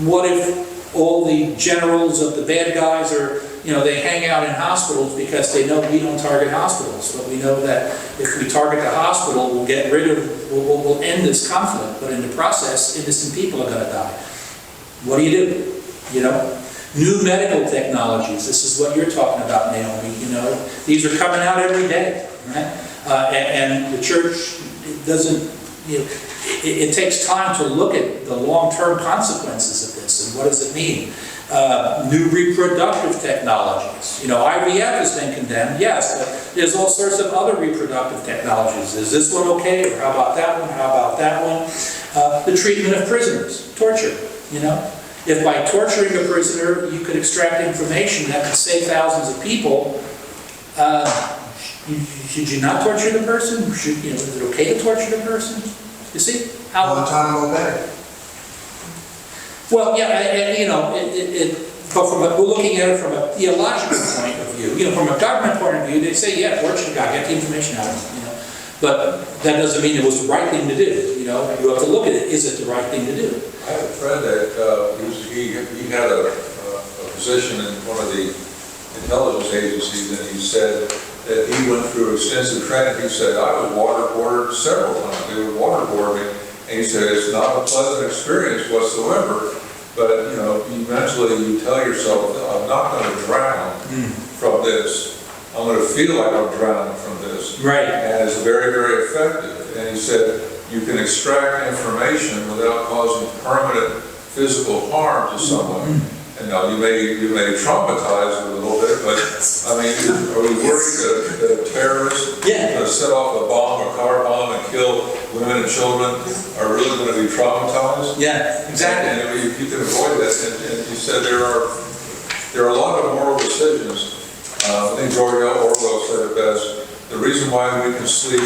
What if all the generals of the bad guys are, they hang out in hospitals because they know we don't target hospitals, but we know that if we target the hospital, we'll get rid of, we'll end this conflict, but in the process, innocent people are going to die. What do you do? New medical technologies, this is what you're talking about, Naomi, these are coming out every day, right? And the church doesn't, it takes time to look at the long-term consequences of this and what does it mean. New reproductive technologies. IVF has been condemned, yes, but there's all sorts of other reproductive technologies. Is this one okay? Or how about that one? How about that one? The treatment of prisoners, torture, If by torturing a prisoner you could extract information that could save thousands of people, should you not torture the person? Is it okay to torture the person? You see? One time obey. Well, yeah, but we're looking at it from a theological point of view. From a government point of view, they say, yeah, torture the guy, get the information out of him. But that doesn't mean it was the right thing to do. You have to look at it. Is it the right thing to do? I have a friend that he had a position in one of the intelligence agencies, and he said that he went through extensive training. He said, I was waterboarded several times. They would waterboard me. And he said, it's not a pleasant experience whatsoever, but mentally you tell yourself, I'm not going to drown from this. I'm going to feel like I'm drowning from this. Right. And it's very, very effective. And he said, you can extract information without causing permanent physical harm to someone. And now you may traumatize it a little bit, but are we worried that a terrorist going to set off a bomb, a car bomb, and kill women and children are really going to be traumatized? Yeah, exactly. And you can avoid that. And you said there are a lot of moral decisions. I think George Orwell said it best. The reason why we can sleep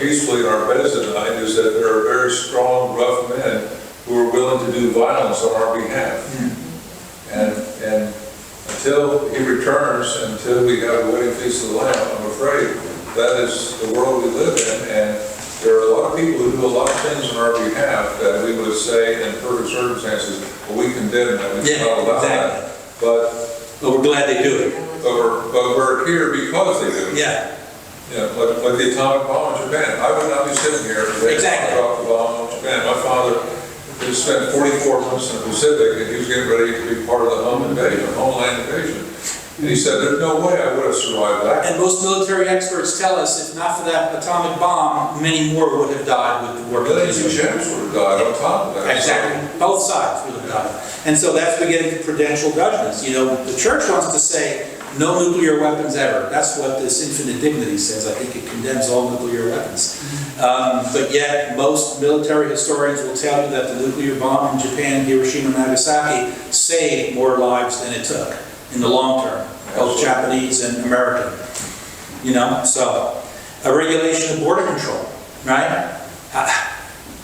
peacefully in our beds at night is that there are very strong, rough men who are willing to do violence on our behalf. And until he returns, until we have a wedding feast of the Lamb, I'm afraid that is the world we live in. And there are a lot of people who do a lot of things on our behalf that we would say in perfect circumstances, well, we condemn them, we cannot allow that. But we're glad they do it. But we're here because they do it. Yeah. Like the atomic bomb in Japan. I would not be sitting here if they dropped the bomb in Japan. My father he spent 44 months in the Pacific, and he was getting ready to be part of the homeland invasion. And he said, there's no way I would have survived that. And most military experts tell us, if not for that atomic bomb, many more would have died with the war. Millions of Japs would have died on top of that. Exactly. Both sides would have died. And so that's we get into prudential judgments. The church wants to say, no nuclear weapons ever. That's what this infinite dignity says. I think it condemns all nuclear weapons. But yet, most military historians will tell you that the nuclear bomb in Japan, Hiroshima and Nagasaki, saved more lives than it took in the long term, both Japanese and American. So a regulation of border control, right?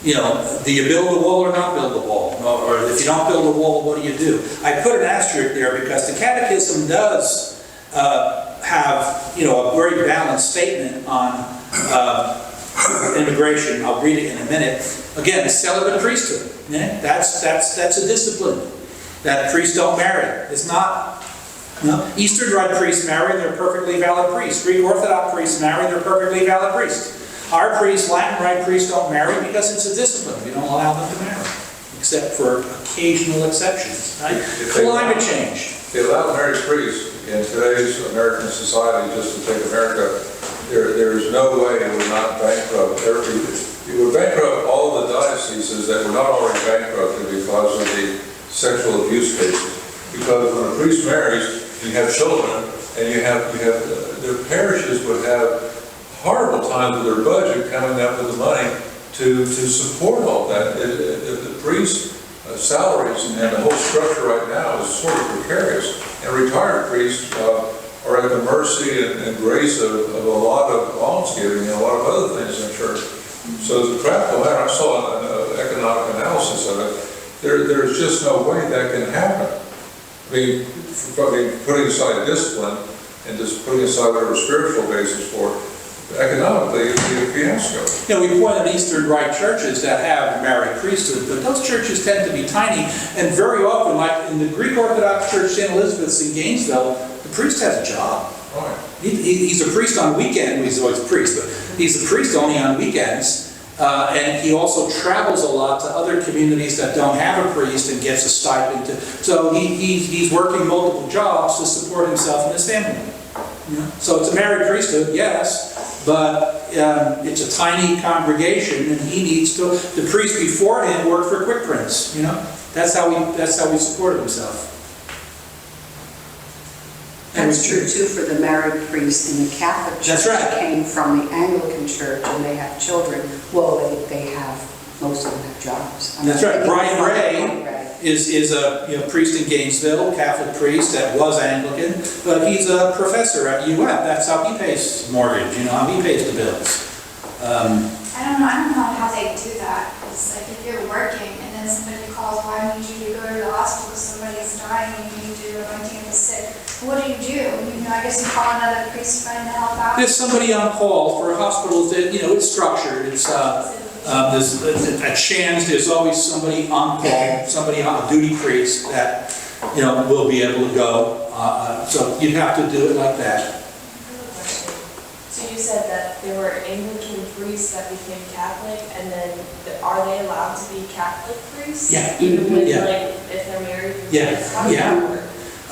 Do you build a wall or not build a wall? Or if you don't build a wall, what do you do? I put an asterisk there because the Catechism does have, a very balanced statement on immigration. I'll read it in a minute. Again, the celibate priesthood. That's a discipline that priests don't marry. It's not. Eastern Rite priests marry, they're perfectly valid priests. Greek Orthodox priests marry, they're perfectly valid priests. Our priests, Latin Rite priests, don't marry because it's a discipline. We don't allow them to marry, except for occasional exceptions. Right? Climate change. They allow married priests in today's American society, just to take America, there is no way it would not bankrupt it would bankrupt all the dioceses that were not already bankrupted because of the sexual abuse cases. Because when a priest marries, you have children, and you have their parishes would have horrible times with their budget coming up with the money to support all that. The priest salaries and the whole structure right now is sort of precarious. And retired priests are at the mercy and grace of a lot of almsgiving and a lot of other things in church. So as a practical matter, I saw an economic analysis of it. There's just no way that can happen. I mean, putting aside discipline and just putting aside whatever spiritual basis for it, economically, it'd be a fiasco. You know, we point at Eastern Rite churches that have married priesthood, but those churches tend to be tiny, and very often, like in the Greek Orthodox Church, St. Elizabeth's in Gainesville, the priest has a job. Right. He's a priest on weekend, he's always a priest, but he's a priest only on weekends, and he also travels a lot to other communities that don't have a priest and gets a stipend. So he's working multiple jobs to support himself and his family. You know? So it's a married priesthood, yes, but it's a tiny congregation, and he needs to. The priest before him worked for Quick Prince. You know, that's how he supported himself. That's true too for the married priest in the Catholic Church. That's right. Came from the Anglican Church and they have children. Well, they have, most of them have jobs. That's right. Brian Ray is a priest in Gainesville, Catholic priest that was Anglican, but he's a professor at UF. That's how he pays mortgage. You know, how he pays the bills. I don't know how they do that. It's like if you're working and then somebody calls, why I need you to go to the hospital because somebody's dying and you need to do anointing of the sick. What do? You know, I guess you call another priest friend to help out. There's somebody on call for hospitals that, it's structured. It's there's at Shands, there's always somebody on call, somebody on a duty priest that, will be able to go. So you'd have to do it like that. So you said that there were Anglican priests that became Catholic, and then are they allowed to be Catholic priests? Yeah. Even with, Yeah. like, if they're married? Yeah. How does Yeah. that work?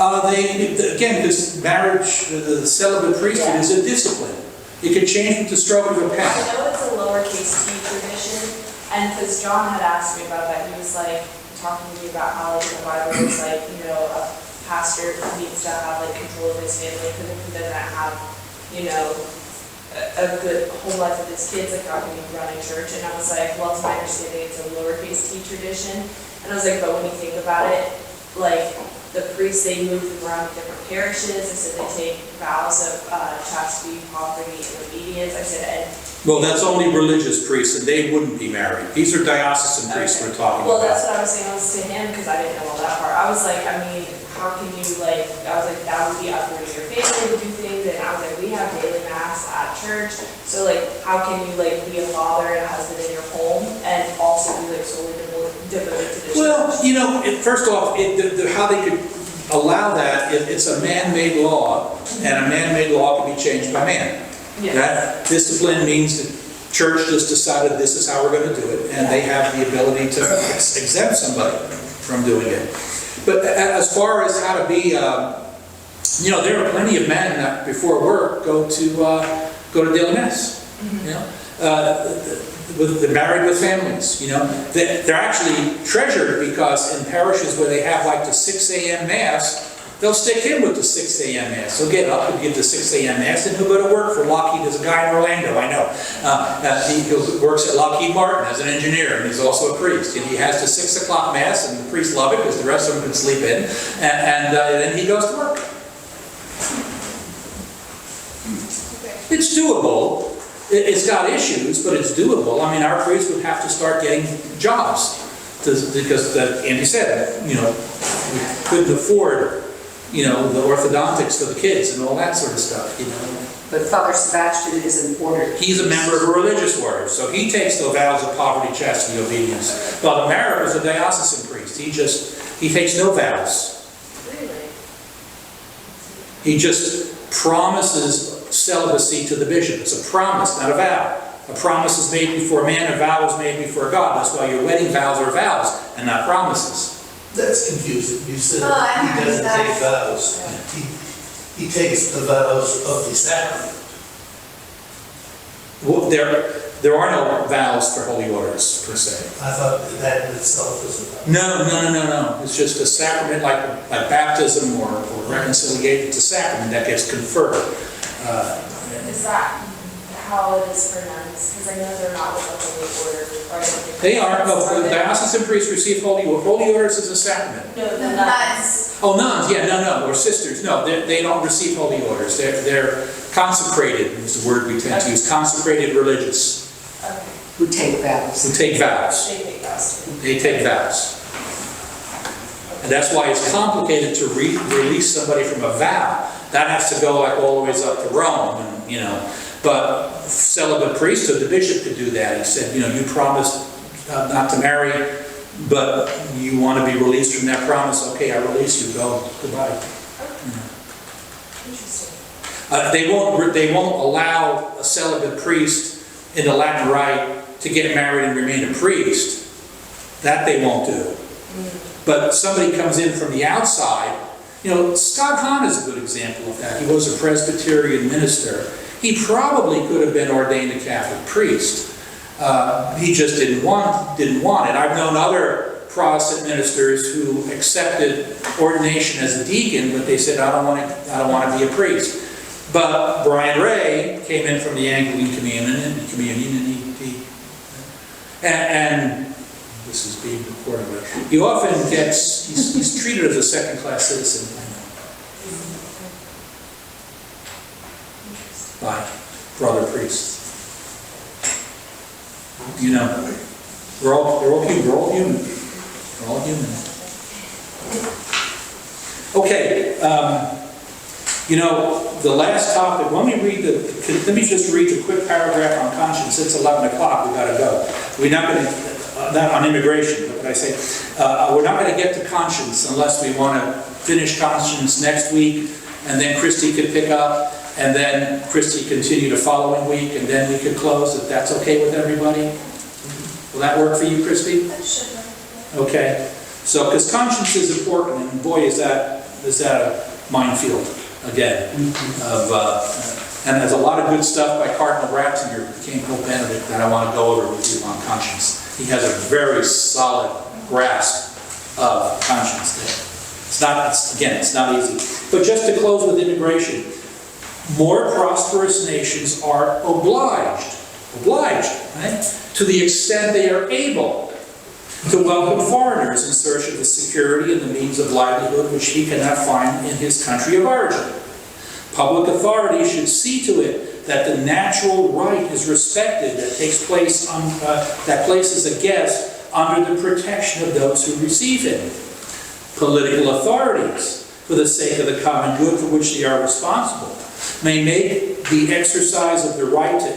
Again, this marriage, the celibate priesthood is a discipline. It can change with the stroke of a pen. I know it's a lowercase t tradition, and because John had asked me about that, he was like talking to me about how like in the Bible it's like, a pastor needs to have like control of his family, because if he doesn't have, a good home life with his kids, like how can he run a church? And I was like, well, to my understanding, it's a lowercase t tradition. And I was like, but when you think about it, like the priests, they move around different parishes. I said they take vows of chastity, poverty, and obedience. I said, and Well, that's only religious priests, and they wouldn't be married. These are diocesan priests we're talking well, about. that's what I was saying. I was to him because I didn't know all that part. I was like, I mean, how can you I was like, that would be uprooting your family to do things. And I was like, we have daily mass at church. So like, how can you be a father and a husband in your home and also be solely devoted to the church? Well, first off, how they could allow that, it's a man-made law, and a man-made law can be changed by man. Yes. That discipline means the church just decided this is how we're going to do it, and they have the ability to exempt somebody from doing it. But as far as how to be, there are plenty of men that before work go to daily mass. They're married with families. They're actually treasured because in parishes where they have like the 6 a.m. mass, they'll stick him with the 6 a.m. mass. He'll get up and give the 6 a.m. mass, and he'll go to work for Lockheed. There's a guy in Orlando, I know. He works at Lockheed Martin as an engineer, and he's also a priest. And he has the 6 o'clock mass, and the priests love it because the rest of them can sleep in. And then he goes to work. It's doable. It's got issues, but it's doable. I mean, our priests would have to start getting jobs because, Andy said, we couldn't afford, the orthodontics for the kids and all that sort of stuff, But Father Sebastian is an order. He's a member of a religious order, so he takes the vows of poverty, chastity, obedience. Father Merritt was a diocesan priest. He takes no vows. Really? He just promises celibacy to the bishop. It's a promise, not a vow. A promise is made before man, a vow is made before God. That's why your wedding vows are vows and not promises. That's confusing. You said I he doesn't heard take vows. He takes the vows of the sacrament. Well, there are no vows for holy orders, per se. I thought that in itself was a vow. No. It's just a sacrament like baptism or reconciliation. It's a sacrament that gets conferred. Is that how it is for nuns? Because I know they're not with the holy order. Or I don't think They are, no, they? diocesan priests receive holy orders as a sacrament. No, the nuns. Nuns. Oh, nuns, yeah, no, or sisters, no, they don't receive holy orders. They're consecrated, is the word we tend to use, consecrated religious, Okay. Who take vows. who take vows. They take vows too. They take vows. And that's why it's complicated to release somebody from a vow. That has to go like all the ways up to Rome, and, you know. But celibate priesthood, the bishop could do that. He said, you know, you promised not to marry, but you want to be released from that promise. Okay, I release you. Go. Goodbye. Interesting. They won't allow a celibate priest in the Latin Rite to get married and remain a priest. That they won't do. But somebody comes in from the outside. You know, Scott Hahn is a good example of that. He was a Presbyterian minister. He probably could have been ordained a Catholic priest. He just didn't want it. I've known other Protestant ministers who accepted ordination as a deacon, but they said, I don't want to be a priest. But Brian Ray came in from the Anglican communion, and this is being recorded, but he often gets, he's treated as a second-class citizen by brother priests. You know, they're all human. Okay, you know, the last topic, let me just read a quick paragraph on conscience. It's 11 o'clock, we gotta go. We're not gonna, not on immigration, but I say, we're not gonna get to conscience unless we wanna finish conscience next week, and then Christy could pick up, and then Christy continue the following week, and then we could close, if that's okay with everybody? Will that work for you, Christy? That should work. Okay, so, because conscience is important, and boy, is that a minefield, again, and there's a lot of good stuff by Cardinal Ratzinger, who became Pope Benedict, that I want to go over with you on conscience. He has a very solid grasp of conscience there. It's not easy. But just to close with immigration, more prosperous nations are obliged, right, to the extent they are able to welcome foreigners in search of the security and the means of livelihood which he cannot find in his country of origin. Public authority should see to it that the natural right is respected that that places a guest under the protection of those who receive him. Political authorities, for the sake of the common good for which they are responsible, may make the exercise of the right to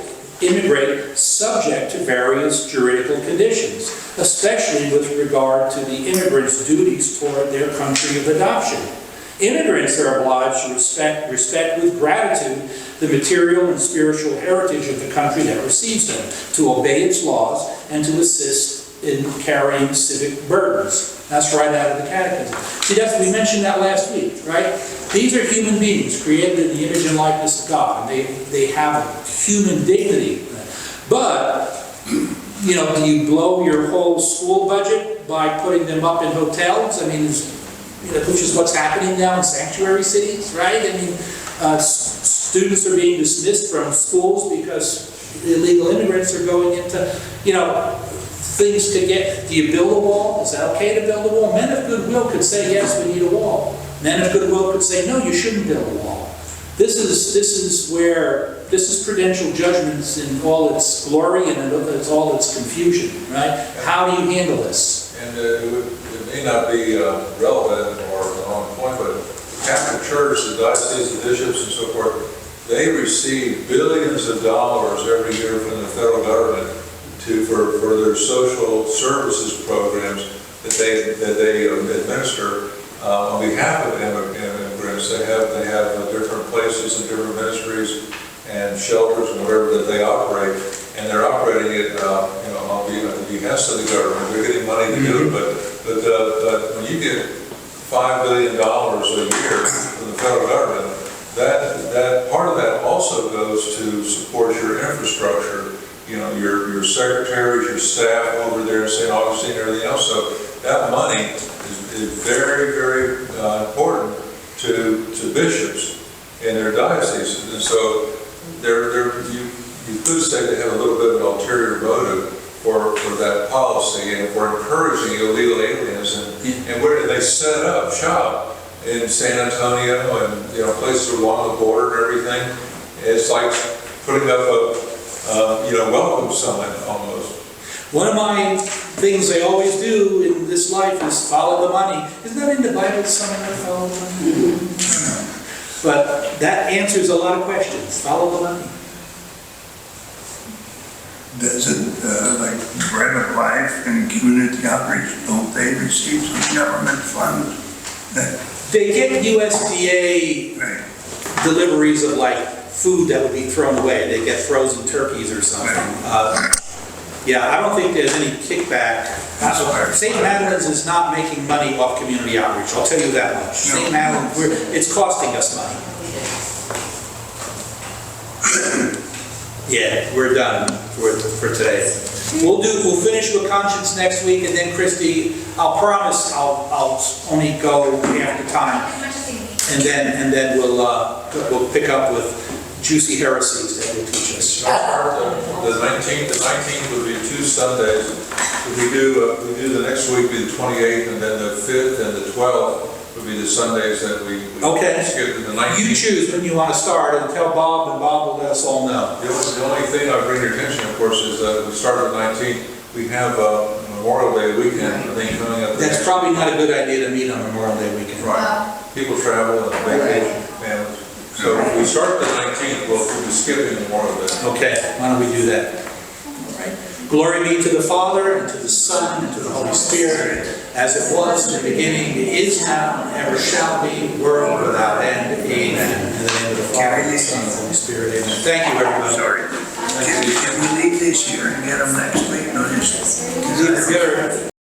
immigrate subject to various juridical conditions, especially with regard to the immigrant's duties toward their country of adoption. Immigrants are obliged to respect with gratitude the material and spiritual heritage of the country that receives them, to obey its laws, and to assist in carrying civic burdens. That's right out of the Catechism. See, we mentioned that last week, right? These are human beings created in the image and likeness of God, and they have a human dignity. But, you know, do you blow your whole school budget by putting them up in hotels? I mean, which is what's happening now in sanctuary cities, right? I mean, students are being dismissed from schools because illegal immigrants are going into, you know, things to get. Do you build a wall? Is that okay to build a wall? Men of goodwill could say, yes, we need a wall. Men of goodwill could say, no, you shouldn't build a wall. This is prudential judgments in all its glory and in all its confusion, right? How do you handle this? And it may not be relevant or on point, but the Catholic Church, the diocese, the bishops, and so forth, they receive billions of dollars every year from the federal government for their social services programs that they administer on behalf of immigrants. They have different places and different ministries and shelters and whatever that they operate, and they're operating it on the behest of the government. They're getting money to do it, but when you get $5 billion a year from the federal government, that part of that also goes to support your infrastructure. You know, your secretaries, your staff over there in St. Augustine, and everything else. So that money is very, very important to bishops in their dioceses. And so you could say they have a little bit of an ulterior motive for that policy and for encouraging illegal aliens, and where do they set up shop? In San Antonio and, you know, places along the border and everything. It's like putting up a, you know, welcome sign almost. One of my things I always do in this life is follow the money. Isn't that in the Bible somewhere, follow the money? But that answers a lot of questions, follow the money. Does it, like Bread of Life and Community Outreach, don't they receive some government funds? They get USDA Right. deliveries of like food that would be thrown away. They get frozen turkeys or something. Yeah, I don't think there's any kickback. St. Madeleine's is not making money off community outreach, I'll tell you that much. St. Madeleine, it's costing us money. Yeah, we're done for today. We'll finish with conscience next week, and then Christy, I'll promise I'll only go after time. And then we'll pick up with juicy heresies that will teach us. The 19th would be 2 Sundays. We do the next week be the 28th, and then the 5th and the 12th would be the Sundays that we skip the 19th. You choose when you want to start, and tell Bob, and Bob will let us all know. The only thing I bring your attention, of course, is that we start on the 19th. We have Memorial Day weekend, I think, coming up. That's probably not a good idea to meet on Memorial Day weekend. Right. People travel and vacation, families. So if we start the 19th, we'll be skipping Memorial Day. Okay, why don't we do that? All right. Glory be to the Father, and to the Son, and to the Holy Spirit, as it was in the beginning, is now, and ever shall be, world without end. Amen. In the name of the Father, and the Son, and the Holy Spirit. Amen. Thank you, everybody. Sorry. Can we leave this here and get them next week? No, just. Either